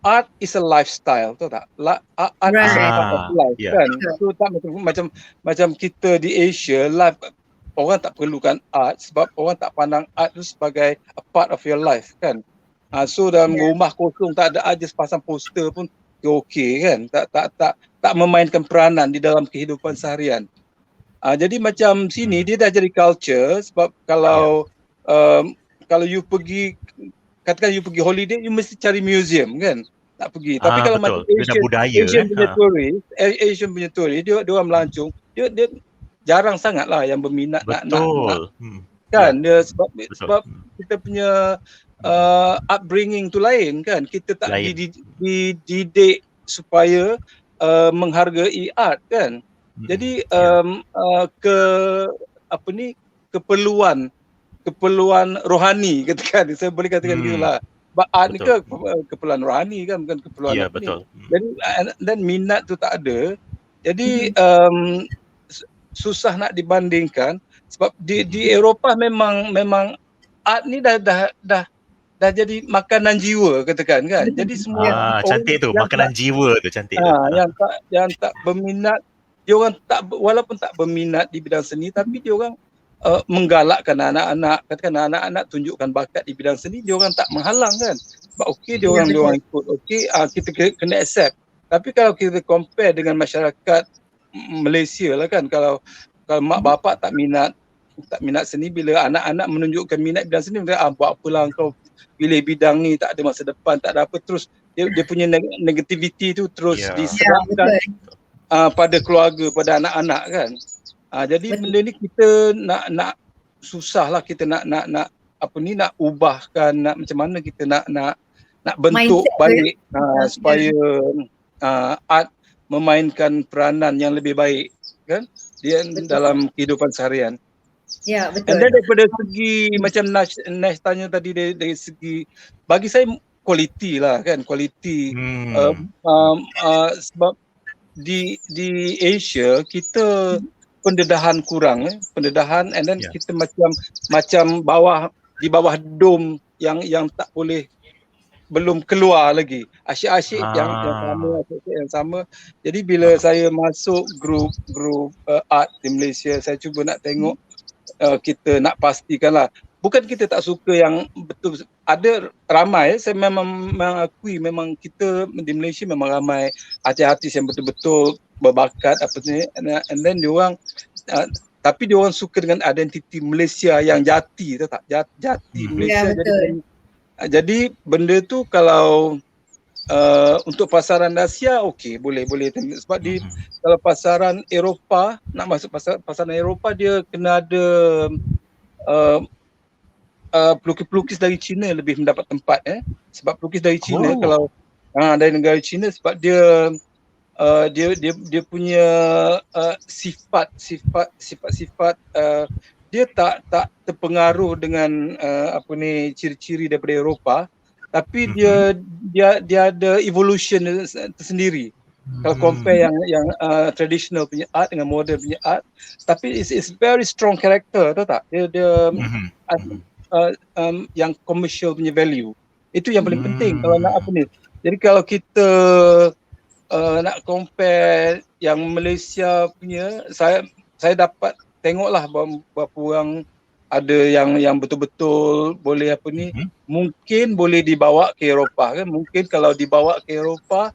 art is a lifestyle, tahu tak? Art is a part of life kan. So tak macam kita di Asia, life orang tak perlukan art sebab orang tak pandang art tu sebagai a part of your life kan. So dalam rumah kosong tak ada art, just pasang poster pun okey kan. Tak memainkan peranan di dalam kehidupan seharian. Jadi macam sini dia dah jadi culture sebab kalau you pergi, katakan you pergi holiday, you mesti cari museum kan. Tak pergi. Tapi kalau macam Asian punya tourist, dia orang melancong, dia jarang sangat lah yang berminat nak kan. Dia sebab kita punya upbringing tu lain kan. Kita tak dididik supaya menghargai art kan. Jadi keperluan rohani katakan, saya boleh katakan gitulah. Art ni keperluan rohani kan, bukan keperluan betul. Jadi dan minat tu tak ada. Jadi susah nak dibandingkan sebab di Eropah memang art ni dah jadi makanan jiwa katakan kan. Jadi semua cantik tu, makanan jiwa tu cantik. Yang tak berminat, dia orang tak, walaupun tak berminat di bidang seni, tapi dia orang menggalakkan anak-anak, katakan anak-anak tunjukkan bakat di bidang seni, dia orang tak menghalang kan. Sebab dia orang ikut, kita kena accept. Tapi kalau kita compare dengan masyarakat Malaysia lah kan, kalau mak bapak tak minat seni, bila anak-anak menunjukkan minat bidang seni, mereka buat apalah kau pilih bidang ni, tak ada masa depan, tak ada apa, terus dia punya negativity tu terus diserapkan pada keluarga, pada anak-anak kan. Jadi benda ni kita nak susah lah, kita nak ubahkan, nak macam mana kita nak bentuk mindset balik supaya art memainkan peranan yang lebih baik kan dia dalam kehidupan seharian. Ya, betul. Dan daripada segi macam Nash tanya tadi, dari segi bagi saya kualiti lah kan, kualiti. Sebab di Asia kita pendedahan kurang, pendedahan, and then kita macam di bawah dom yang tak boleh, belum keluar lagi asyik-asyik yang sama. Jadi bila saya masuk grup art di Malaysia, saya cuba nak tengok, kita nak pastikanlah, bukan kita tak suka yang betul, ada ramai, saya memang mengakui memang kita di Malaysia memang ramai artis-artis yang betul-betul berbakat apa ni, and then diorang tapi diorang suka dengan identiti Malaysia yang jati, tahu tak? Jati Malaysia. Jadi benda tu kalau untuk pasaran Asia boleh sebab kalau pasaran Eropah, nak masuk pasaran Eropah, dia kena ada pelukis-pelukis dari China lebih mendapat tempat sebab pelukis dari China kalau dari negara China, sebab dia punya sifat dia tak terpengaruh dengan ciri-ciri daripada Eropah, tapi dia ada evolution tersendiri. Kalau compare yang traditional punya art dengan modern punya art, tapi it's very strong character, tahu tak? Dia yang commercial punya value. Itu yang paling penting kalau nak Jadi kalau kita nak compare yang Malaysia punya, saya dapat tengoklah berapa orang ada yang betul-betul boleh mungkin boleh dibawa ke Eropah kan. Mungkin kalau dibawa ke Eropah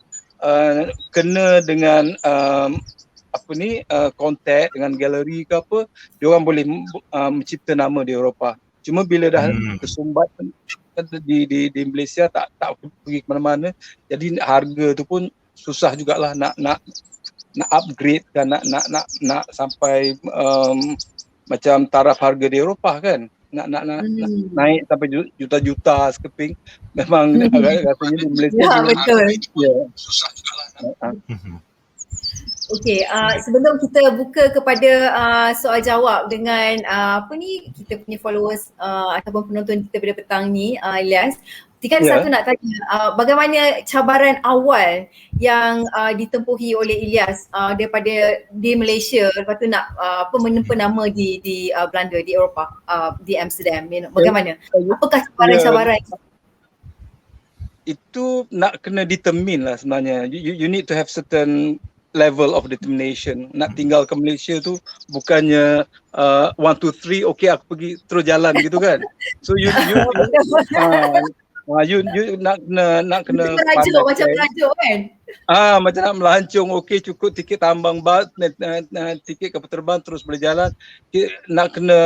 kena dengan kontak dengan galeri ke apa, dia orang boleh mencipta nama di Eropah. Cuma bila dah tersumbat di Malaysia tak pergi ke mana-mana, jadi harga tu pun susah jugalah nak upgrade kan, nak sampai macam taraf harga di Eropah kan. Nak naik sampai juta-juta sekeping, memang agak rasanya di Malaysia. Ya, betul. Susah jugalah. Okey, sebelum kita buka kepada soal jawab dengan kita punya followers ataupun penonton kita pada petang ni, Ilyas, satu nak tanya, bagaimana cabaran awal yang ditempuhi oleh Ilyas daripada di Malaysia, lepas tu nak menempa nama di Belanda, di Eropah, di Amsterdam, bagaimana? Apakah cabaran-cabaran? Itu nak kena determine lah sebenarnya. You need to have certain level of determination. Nak tinggal ke Malaysia tu bukannya 1, 2, 3 okey aku pergi terus jalan gitu kan. So you nak kena melancong macam melancong kan. Macam nak melancong, okey cukup tiket tambang bas, tiket kapal terbang terus boleh jalan. Nak kena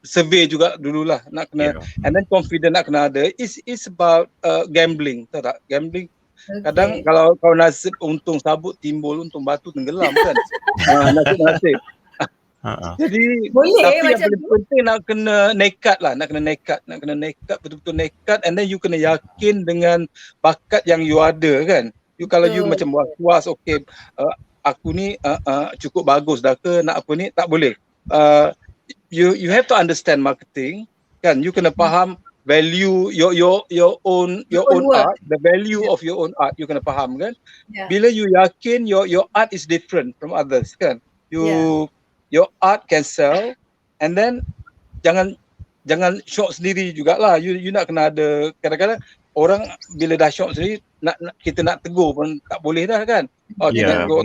survey juga dululah, nak kena and then confident nak kena ada. It's about gambling, tahu tak? Gambling. Kadang kalau nasib untung sabut timbul, untung batu tenggelam kan. Nasib. Jadi tapi yang paling penting nak kena nekat lah, nak kena nekat, betul-betul nekat, and then you kena yakin dengan bakat yang you ada kan. You kalau you macam was okey, aku ni cukup bagus dah ke, nak apa ni, tak boleh. You have to understand marketing kan. You kena faham value your own art, the value of your own art, you kena faham kan. Bila you yakin your art is different from others kan, your art can sell, and then jangan shock sendiri jugalah. You nak kena ada, kadang-kadang orang bila dah shock sendiri kita nak tegur pun tak boleh dah kan. Kita tegur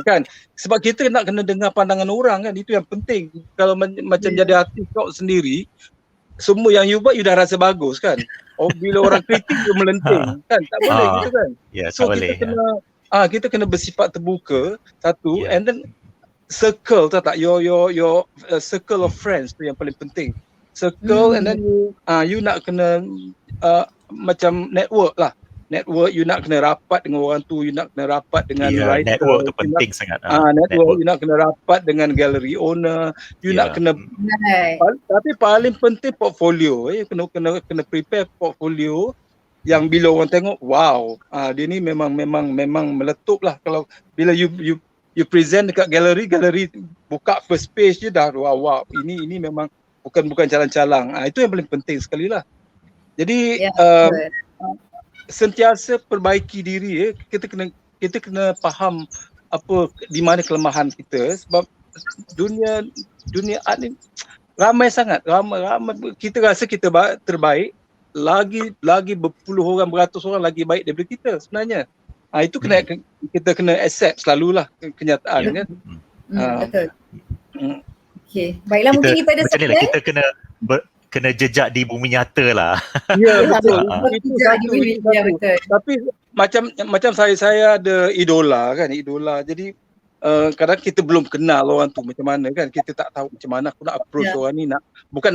kan, sebab kita nak kena dengar pandangan orang kan, itu yang penting. Kalau macam jadi artis shock sendiri, semua yang you buat you dah rasa bagus kan. Bila orang kritik you melenting kan, tak boleh gitu kan. So kita kena bersifat terbuka satu, and then circle, tahu tak, your circle of friends tu yang paling penting. Circle, and then you nak kena macam network lah. Network, you nak kena rapat dengan orang tu, you nak kena rapat dengan writer. Network tu penting sangat. Network, you nak kena rapat dengan gallery owner, you nak kena tapi paling penting portfolio. You kena prepare portfolio yang bila orang tengok, wow, dia ni memang meletup lah. Kalau bila you present dekat galeri buka first page je dah wow, ini memang bukan calang-calang. Itu yang paling penting sekali lah. Jadi sentiasa perbaiki diri. Kita kena faham apa di mana kelemahan kita, sebab dunia art ni ramai sangat, ramai kita rasa kita terbaik, lagi berpuluh orang, beratus orang lagi baik daripada kita sebenarnya. Itu kita kena accept selalulah kenyataan kan. Betul. Okey, baiklah, mungkin kita ada macam inilah, kita kena jejak di bumi nyata lah. Ya, betul. Betul. Tapi macam saya ada idola. Jadi kadang kita belum kenal orang tu macam mana kan, kita tak tahu macam mana aku nak approach orang ni, bukan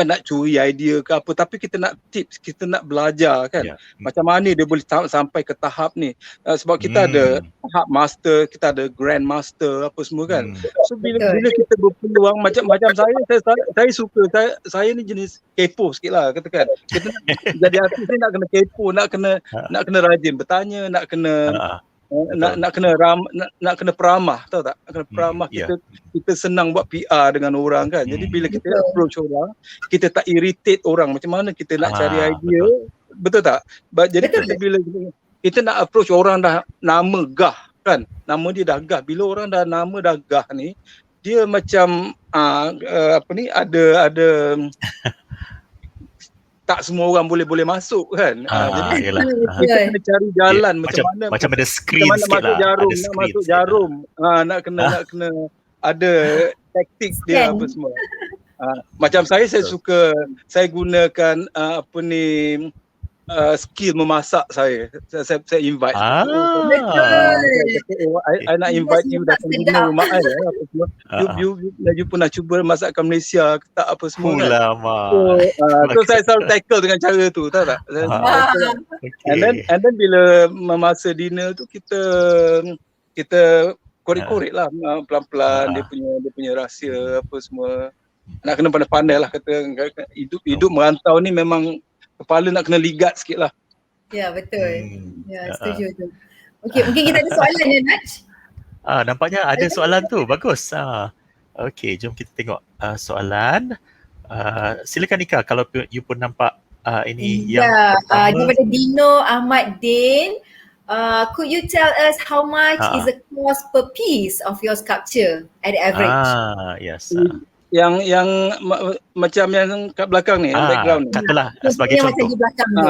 nak curi idea ke apa, tapi kita nak tips, kita nak belajar kan, macam mana dia boleh sampai ke tahap ni, sebab kita ada tahap master, kita ada grand master apa semua kan. So bila kita berpeluang macam saya suka, saya ni jenis kepo sikit lah katakan. Kita jadi artis ni nak kena kepo, nak kena rajin bertanya, nak kena peramah, tahu tak? Nak kena peramah. Kita senang buat PR dengan orang kan. Jadi bila kita approach orang, kita tak irritate orang. Macam mana kita nak cari idea, betul tak? Jadi bila kita nak approach orang dah nama gah kan, nama dia dah gah. Bila orang dah nama dah gah ni, dia macam ada tak semua orang boleh masuk kan. Jadi kita kena cari jalan macam ada screen sikit lah. Masuk jarum. Nak kena ada taktik dia apa semua. Macam saya suka, saya gunakan skill memasak saya invite. I nak invite you datang dinner rumah I apa semua. You pernah cuba masakan Malaysia ke tak apa semua kan. So saya selalu tackle dengan cara tu, tahu tak? And then bila memasak dinner tu kita korek-korek lah pelan-pelan dia punya rahsia apa semua. Nak kena pandai-pandai lah kata hidup merantau ni memang kepala nak kena ligat sikit lah. Ya betul. Ya setuju tu. Okey, mungkin kita ada soalan ya Naj? Nampaknya ada soalan tu. Bagus. Okey, jom kita tengok soalan. Silakan Nika kalau you pun nampak ini yang pertama. Daripada Dino Ahmad Din. Could you tell us how much is the cost per piece of your sculpture at the average? Yes. Yang macam yang kat belakang ni, background ni. Katalah sebagai contoh. Macam di belakang tu.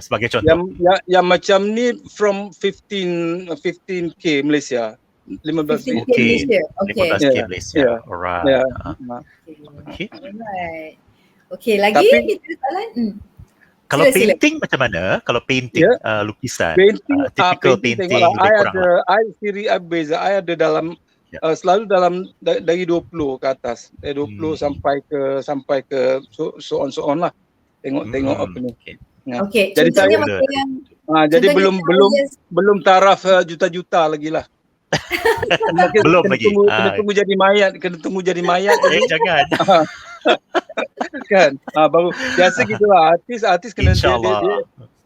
Sebagai contoh. Yang macam ni from 15k Malaysia. 15k Malaysia. Okay. 15k Malaysia. Alright. Okay. Alright. Okay, lagi kita ada soalan? Kalau painting macam mana? Kalau painting, lukisan, typical painting lebih kurang. I ada dalam selalu dalam dari 20 ke atas. Dari 20 sampai ke so on lah. Tengok apa ni. Okay. Jadi saya jadi belum taraf juta-juta lagi lah. Belum lagi. Kena tunggu jadi mayat. Jangan. Kan? Baru biasa gitulah. Artis kena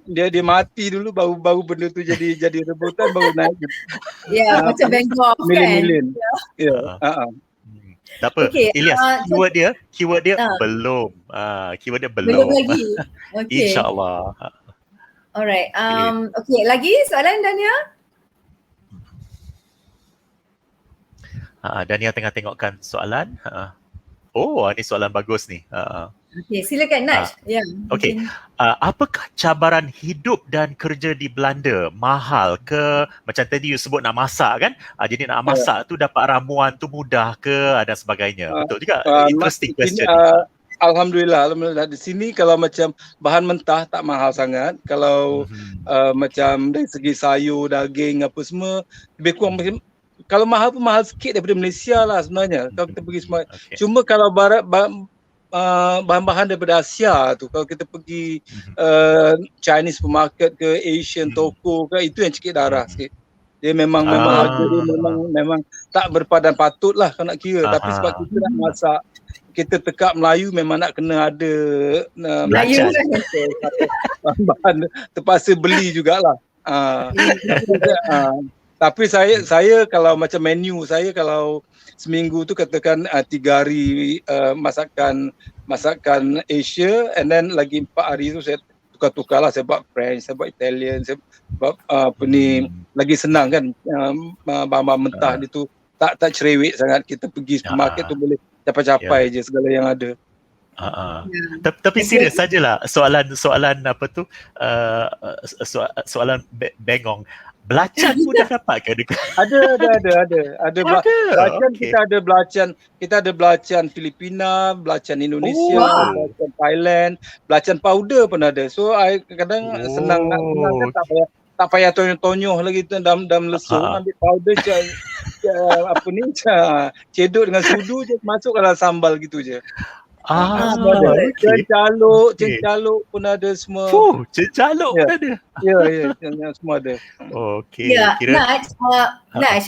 dia mati dulu baru benda tu jadi rebutan baru naik. Ya, macam Van Gogh kan. Million. Ya. Tak apa. Ilyas, keyword dia belum. Keyword dia belum. Belum lagi. Okay. InsyaAllah. Alright. Okay, lagi soalan Dania? Dania tengah tengokkan soalan. Ini soalan bagus ni. Okay, silakan Naj. Okay. Apakah cabaran hidup dan kerja di Belanda? Mahal ke? Macam tadi you sebut nak masak kan? Jadi nak masak tu dapat ramuan tu mudah ke? Dan sebagainya. Betul juga. Interesting question. Alhamdulillah di sini kalau macam bahan mentah tak mahal sangat. Kalau macam dari segi sayur, daging apa semua lebih kurang macam kalau mahal pun mahal sikit daripada Malaysia lah sebenarnya. Kalau kita pergi semua. Cuma kalau bahan-bahan daripada Asia tu, kalau kita pergi Chinese supermarket ke Asian toko ke, itu yang cikit darah sikit. Dia memang harga dia memang tak berpadan patut lah kalau nak kira. Tapi sebab kita nak masak, kita tekak Melayu memang nak kena ada Melayu bahan terpaksa beli jugalah. Tapi saya kalau macam menu saya kalau seminggu tu katakan 3 hari masakan Asia and then lagi 4 hari tu saya tukar-tukar lah. Saya buat French, saya buat Italian, saya buat lagi senang kan bahan-bahan mentah dia tu tak cerewet sangat. Kita pergi supermarket tu boleh capai-capai je segala yang ada. Tapi serius sajalah soalan apa tu soalan bengong. Belacan mudah dapat ke? Ada belacan. Kita ada belacan Filipina, belacan Indonesia, belacan Thailand, belacan powder pun ada. So kadang senang kan, tak payah tonyoh lagi tu dalam lesung, ambil powder cedok dengan sudu je masuk dalam sambal gitu je. Cencaluk pun ada semua. Cencaluk pun ada. Ya, semua ada. Okey. Naj,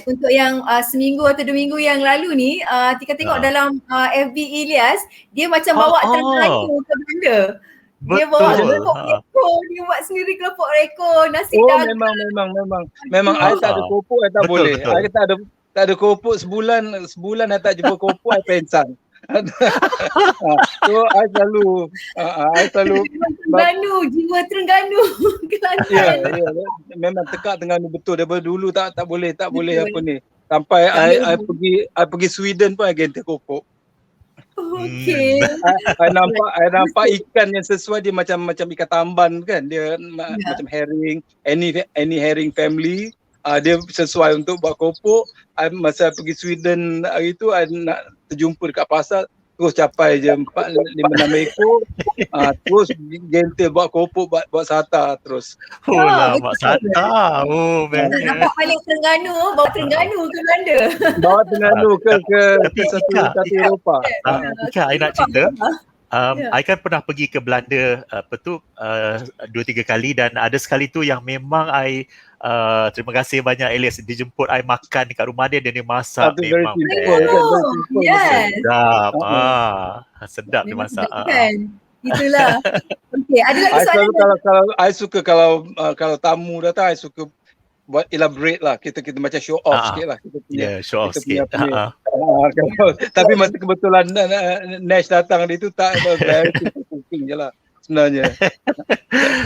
untuk yang seminggu atau 2 minggu yang lalu ni, Tika tengok dalam FB Ilyas, dia macam bawa Terengganu ke Belanda. Dia bawa kelompok reko, dia buat sendiri kelompok reko, nasi dagang. Memang I tak ada kopok, I tak boleh. I tak ada kopok sebulan I tak jumpa kopok, I pensang. So I selalu jiwa Terengganu Kelantan. Memang tekak Terengganu betul. Daripada dulu tak boleh apa ni. Sampai I pergi Sweden pun I ganti kopok. Okey. I nampak ikan yang sesuai dia macam ikan tamban kan. Dia macam herring, any herring family. Dia sesuai untuk buat kopok. Masa pergi Sweden hari tu, I nak terjumpa dekat pasar, terus capai je 4-5-6 ekor. Terus gentil buat kopok, buat sata terus. Oh lah, Mak betul. Sata. Oh, bestnya. Nampak balik Terengganu, bawa Terengganu ke Belanda. Bawa Terengganu ke Tapi satu Ika, Eropah. Ika, I nak cerita. Ya. I kan pernah pergi ke Belanda 2-3 kali dan ada sekali tu yang memang I terima kasih banyak Elias dijemput I makan dekat rumah dia dan dia masak Itu very memang simple kan, very simple. Yes. sedap. Sedap dia Memang masak. sedap kan? Itulah. Okey, ada lagi I soalan? selalu kalau I suka kalau tamu datang I suka buat elaborate lah, kita macam show off sikit lah kita punya. Show off kita sikit. punya tapi masa kebetulan Nash datang dia tu tak very simple cooking je lah sebenarnya.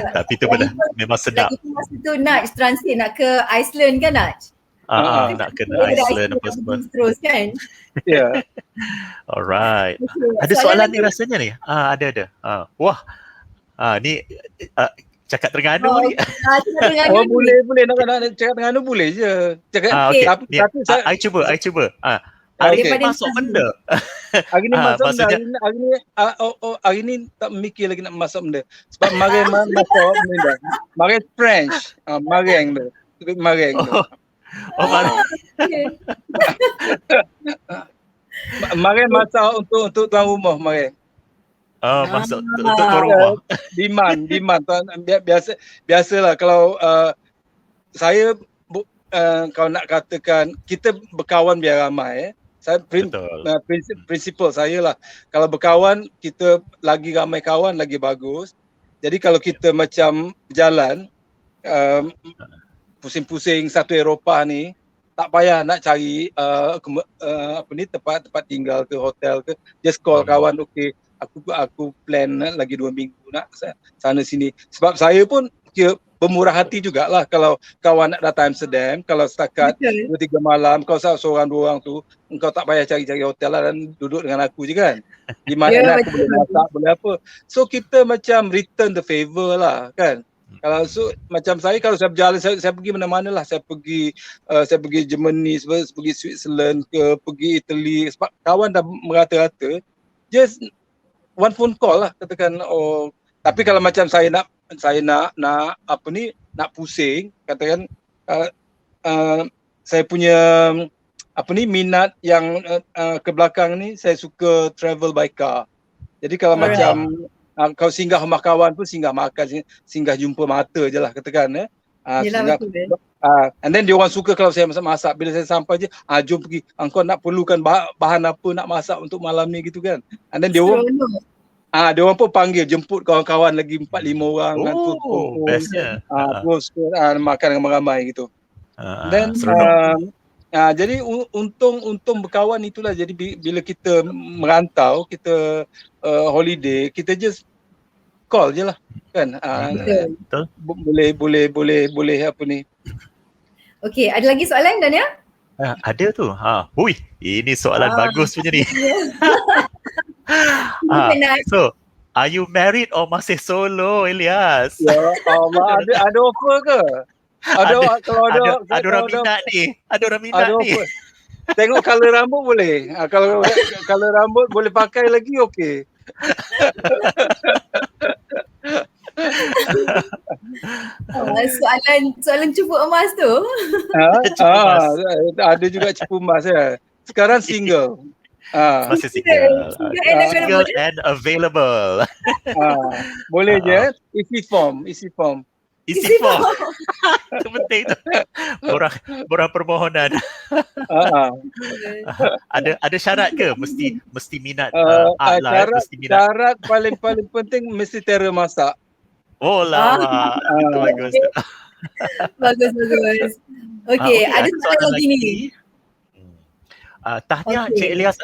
Tapi tu benar memang sedap. Lagi masa tu Naj transit nak ke Iceland kan Naj? Nak kena Iceland apa semua. Terus kan? Ya. Alright. Okay, Ada soalan ni rasanya ni? Ada. Wah. Ni cakap Terengganu ni. Oh boleh nak cakap Terengganu boleh je. Cakap Okay. tapi I cuba. Hari ni masuk benda. Hari ni masuk benda. maksudnya- Hari ni tak mikir lagi nak masuk benda. Sebab mareng masuk benda. Mareng French. Mareng tu. Mareng tu. Mana? Okay. Mareng masak untuk tuan rumah mareng. Masuk untuk tuan rumah. Demand tuan, biasalah kalau saya kalau nak katakan kita berkawan biar ramai saya prinsipal saya lah, kalau berkawan kita lagi ramai kawan lagi bagus. Jadi kalau kita macam berjalan pusing-pusing satu Eropah ni, tak payah nak cari tempat tinggal ke hotel ke, just call kawan, okey aku plan lagi 2 minggu nak sana sini. Sebab saya pun bermurah hati jugalah kalau kawan nak datang Amsterdam, kalau setakat 2-3 malam, kau seorang 2 orang tu, engkau tak payah cari-cari hotel lah dan duduk dengan aku je kan. Di mana nak aku boleh masak, boleh apa. So kita macam return the favor lah kan. Kalau macam saya kalau saya berjalan saya pergi mana-mana lah, saya pergi Germany, saya pergi Switzerland ke, pergi Italy, sebab kawan dah merata-rata, just one phone call lah katakan. Tapi kalau macam saya nak pusing katakan, saya punya minat yang ke belakang ni, saya suka travel by car. Jadi kalau macam kau singgah rumah kawan pun singgah makan, singgah jumpa mata je lah katakan. Yelah, betul. And then dia orang suka kalau saya masak. Bila saya sampai je, jom pergi. Kau nak perlukan bahan apa nak masak untuk malam ni gitu kan. And then dia orang pun panggil, jemput kawan-kawan lagi 4-5 orang. Bestnya. Terus makan ramai-ramai gitu. Then jadi untung berkawan itulah. Jadi bila kita merantau, kita holiday, kita just call je lah kan. Betul. Boleh apa ni. Okey, ada lagi soalan Dania? Ada tu. Hui, ini soalan bagus punya ni. So, are you married or masih solo, Elias? Ya, ada offer ke? Ada orang minat ni. Ada orang minat ni. Tengok color rambut boleh. Kalau color rambut boleh pakai lagi, okey. Soalan cupu emas tu. Ada juga cupu emas ya. Sekarang single. Masih single. Single and available. Boleh je. Isi form. Itu penting tu. Borang permohonan. Ada syarat ke? Mesti minat art lah. Syarat paling penting mesti tera masak. Oh lama. Itu bagus. Bagus. Okey, ada soalan lagi ni. Tahniah Cik Elias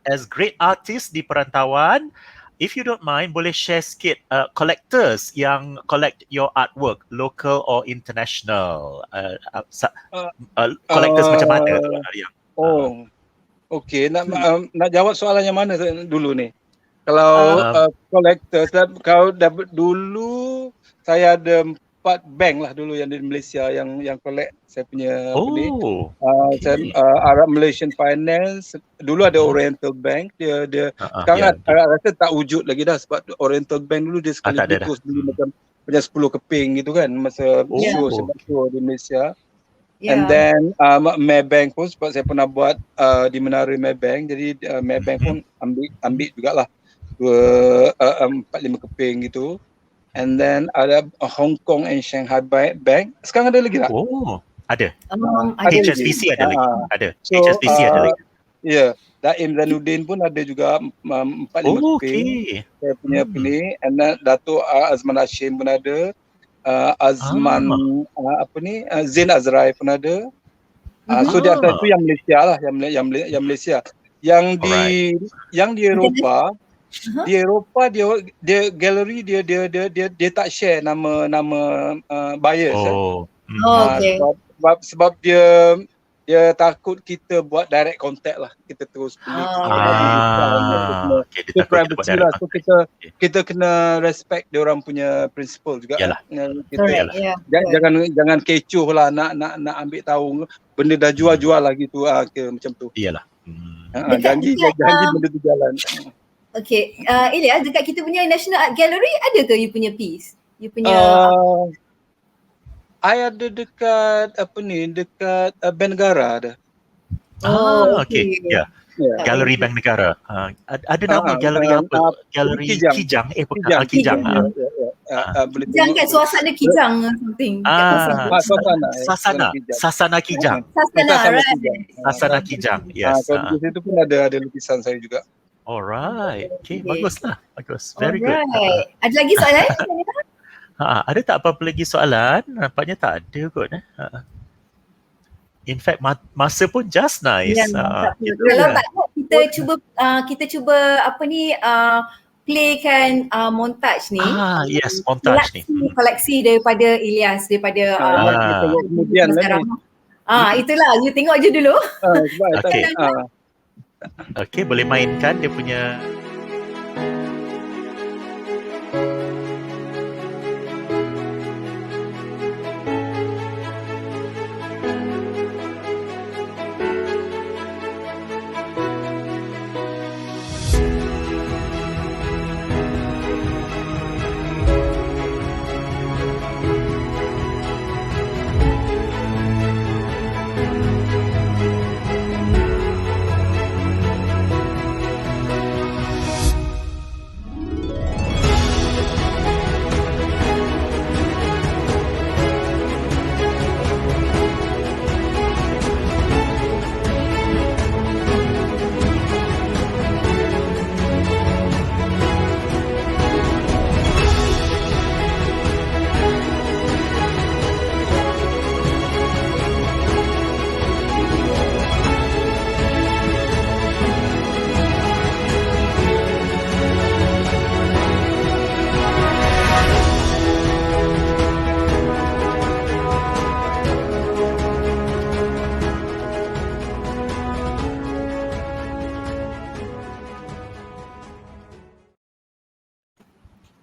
as great artist di perantauan. If you don't mind, boleh share sikit collectors yang collect your artwork, local or international. Collectors macam mana tu? Okey. Nak jawab soalan yang mana dulu ni? Kalau collectors, kalau dulu saya ada part bank lah dulu yang di Malaysia yang collect saya punya Arab Malaysian Finance. Dulu ada Oriental Bank, dia sekarang rasa tak wujud lagi dah, sebab Oriental Bank dulu dia sekali beli macam 10 keping gitu kan masa show di Malaysia. And then Maybank pun, sebab saya pernah buat di Menara Maybank, jadi Maybank pun ambil jugalah 4-5 keping gitu. And then ada Hong Kong and Shanghai Bank. Sekarang ada lagi tak? Ada. HSBC ada lagi. Ada. HSBC ada lagi. Ya, Daim Zainuddin pun ada juga 4-5 keping. Saya punya pilih. And then Datuk Azman Hashim pun ada. Azman Zain Azrai pun ada. So di antara itu yang Malaysia lah, yang Malaysia. Yang di Eropah, di Eropah dia gallery dia tak share nama buyers. Sebab dia takut kita buat direct contact lah, kita terus beli. Itu privacy lah, so kita kena respect dia orang punya principle juga. Jangan kecoh lah nak ambil tahu benda dah jual lah gitu macam tu. Iyalah. Janji benda tu jalan. Okay, Ilyas, dekat kita punya National Art Gallery ada ke you punya piece? You punya I ada dekat dekat Bank Negara ada. Okay. Galeri Bank Negara. Ada nama galeri apa? Galeri Kijang. Bukan Kijang. Kijang kan, suasana Kijang something. Sasana Kijang. Sasana Kijang. Yes. Di situ pun ada lukisan saya juga. Alright. Okay, baguslah. Bagus. Very good. Ada lagi soalan? Ada tak apa-apa lagi soalan? Nampaknya tak ada kot. In fact, masa pun just nice. Kalau tak ada, kita cuba playkan montage ni. Yes, montage ni. Koleksi daripada Ilyas, daripada kemudian lagi. Itulah, you tengok je dulu. Okay, boleh mainkan dia punya.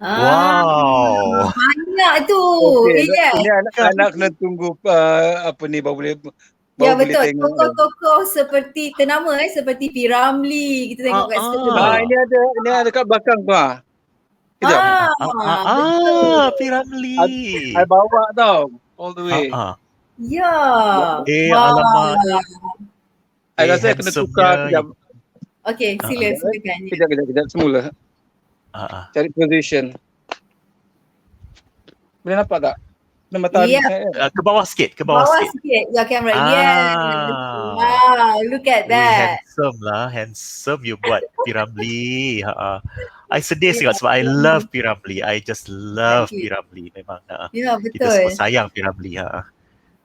Wow. Banyak tu. Ini anak-anak kena tunggu baru boleh betul. Tengok. Tokoh-tokoh seperti ternama seperti P. Ramlee, kita tengok kat situ dulu. Ini ada kat belakang tu. P. Ramlee. I bawa tau all the way. Ya. Alamak. I rasa kena tukar sekejap. Okey, silakan. Kejap semula. Cari position. Boleh nampak tak? Ke bawah sikit, your camera. Wow, look at that. Handsome you buat P. Ramlee. I sedih sangat sebab I love P. Ramlee. I just love P. Ramlee memang. Ya, betul. Kita semua sayang P. Ramlee.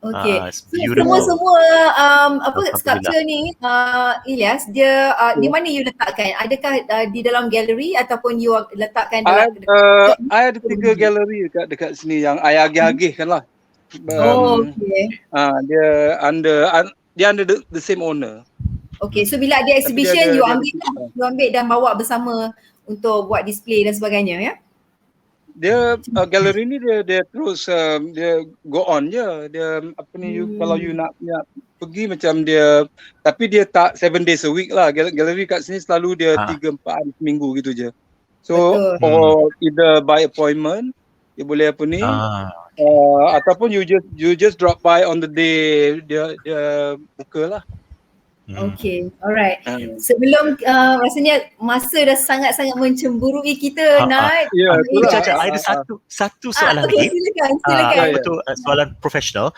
Okay. Semua sculpture ni, Ilyas, dia di mana you letakkan? Adakah di dalam galeri ataupun you letakkan I ada 3 galeri dekat sini yang I agih-agihkan lah. Dia under the same owner. Okay, so bila ada exhibition you ambil dan bawa bersama untuk buat display dan sebagainya, ya? Dia galeri ni dia terus dia go on je. Dia kalau you nak pergi macam dia, tapi dia tak 7 days a week lah. Galeri kat sini selalu dia 3-4 hari seminggu gitu je. So or either by appointment dia boleh ataupun you just drop by on the day dia buka lah. Okay, alright. Sebelum rasanya masa dah sangat-sangat mencemburui kita, Nat. Ya, ada satu soalan lagi. Silakan. Betul, soalan profesional.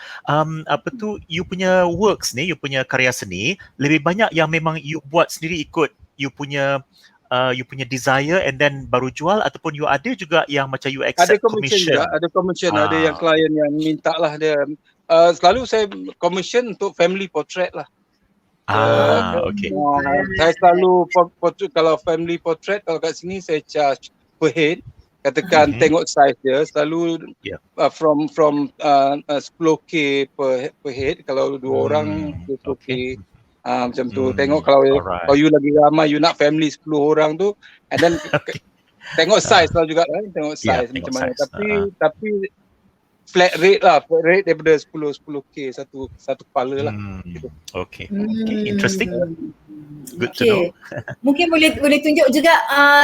You punya works ni, you punya karya seni, lebih banyak yang memang you buat sendiri ikut you punya desire and then baru jual, ataupun you ada juga yang macam you accept commission? Ada commission, ada yang klien yang minta lah dia. Selalu saya commission untuk family portrait lah. Okay. Saya selalu portrait, kalau family portrait, kalau kat sini saya charge per head. Katakan tengok size dia, selalu from 10k per head. Kalau 2 orang 10k. Macam tu. Tengok kalau you lagi ramai, you nak family 10 orang tu, and then tengok size lah juga kan, tengok size macam mana. Tapi flat rate daripada 10k satu kepala lah. Okay. Interesting. Good to know. Mungkin boleh tunjuk juga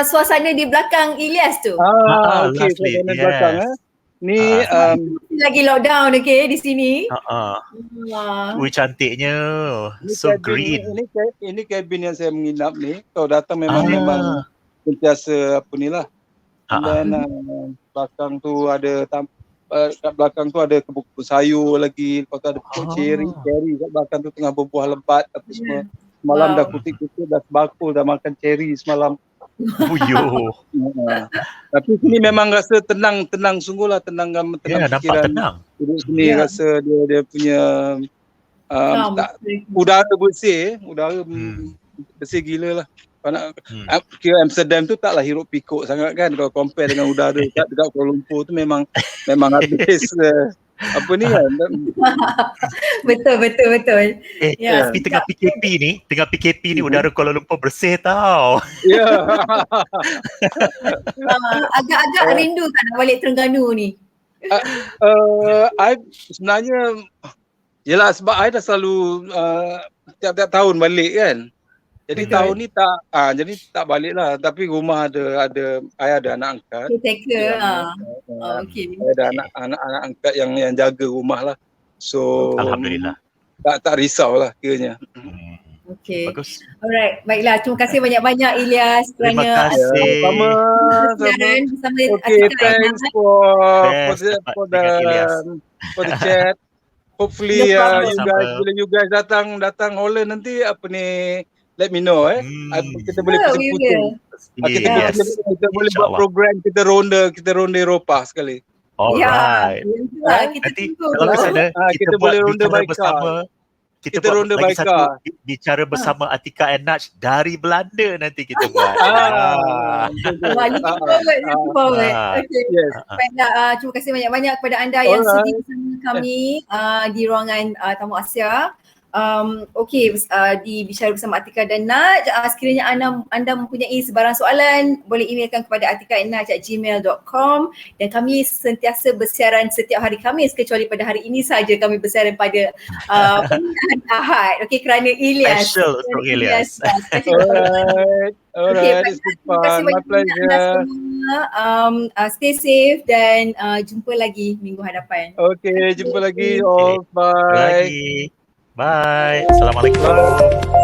suasana di belakang Ilyas tu. Okay, suasana belakang ni lagi lockdown di sini. Cantiknya. So green. Ini cabin yang saya menginap ni. Kalau datang memang sentiasa lah. Dan belakang tu ada kat belakang tu ada kebun sayur lagi, lepas tu ada pokok cherry kat belakang tu tengah berbuah lebat apa semua. Semalam dah kutik-kutik, dah sebakul, dah makan cherry semalam. Tapi sini memang rasa tenang sungguh lah, tenang fikiran. Nampak tenang. Sini rasa dia punya udara bersih, bersih gila lah. Kira Amsterdam tu taklah hiruk pikuk sangat kan, kalau compare dengan udara dekat Kuala Lumpur tu memang habis kan. Betul. Tapi tengah PKP ni udara Kuala Lumpur bersih tau. Agak-agak rindu tak nak balik Terengganu ni? I sebenarnya yelah, sebab I dah selalu tiap-tiap tahun balik kan. Jadi tahun ni tak balik lah. Tapi rumah ada anak angkat. Ada anak angkat yang jaga rumah lah. So Alhamdulillah. Tak risau lah kiranya. Okay. Bagus. Alright, baiklah. Terima kasih banyak-banyak Ilyas kerana sama. Okay, thanks for the chat. Hopefully bila you guys datang Holland nanti let me know kita boleh pusing-pusing. Kita boleh buat program, kita ronda Eropah sekali. Alright. Nanti kalau ke sana kita boleh ronda bersama. Kita ronda lagi satu bicara bersama Atika and Naj dari Belanda nanti kita buat. Looking forward. Okay. Baiklah, terima kasih banyak-banyak kepada anda yang sudi bersama kami di ruangan Tamu Asia. Di Bicara Bersama Atika dan Naj. Sekiranya anda mempunyai sebarang soalan, boleh emailkan kepada atikaandnaj@gmail.com, dan kami sentiasa bersiaran setiap hari Khamis, kecuali pada hari ini saja kami bersiaran pada Ahad. Kerana Ilyas. Special untuk Ilyas. Alright, terima kasih banyak anda semua. Stay safe dan jumpa lagi minggu hadapan. Okay, jumpa lagi. Bye. Bye. Assalamualaikum.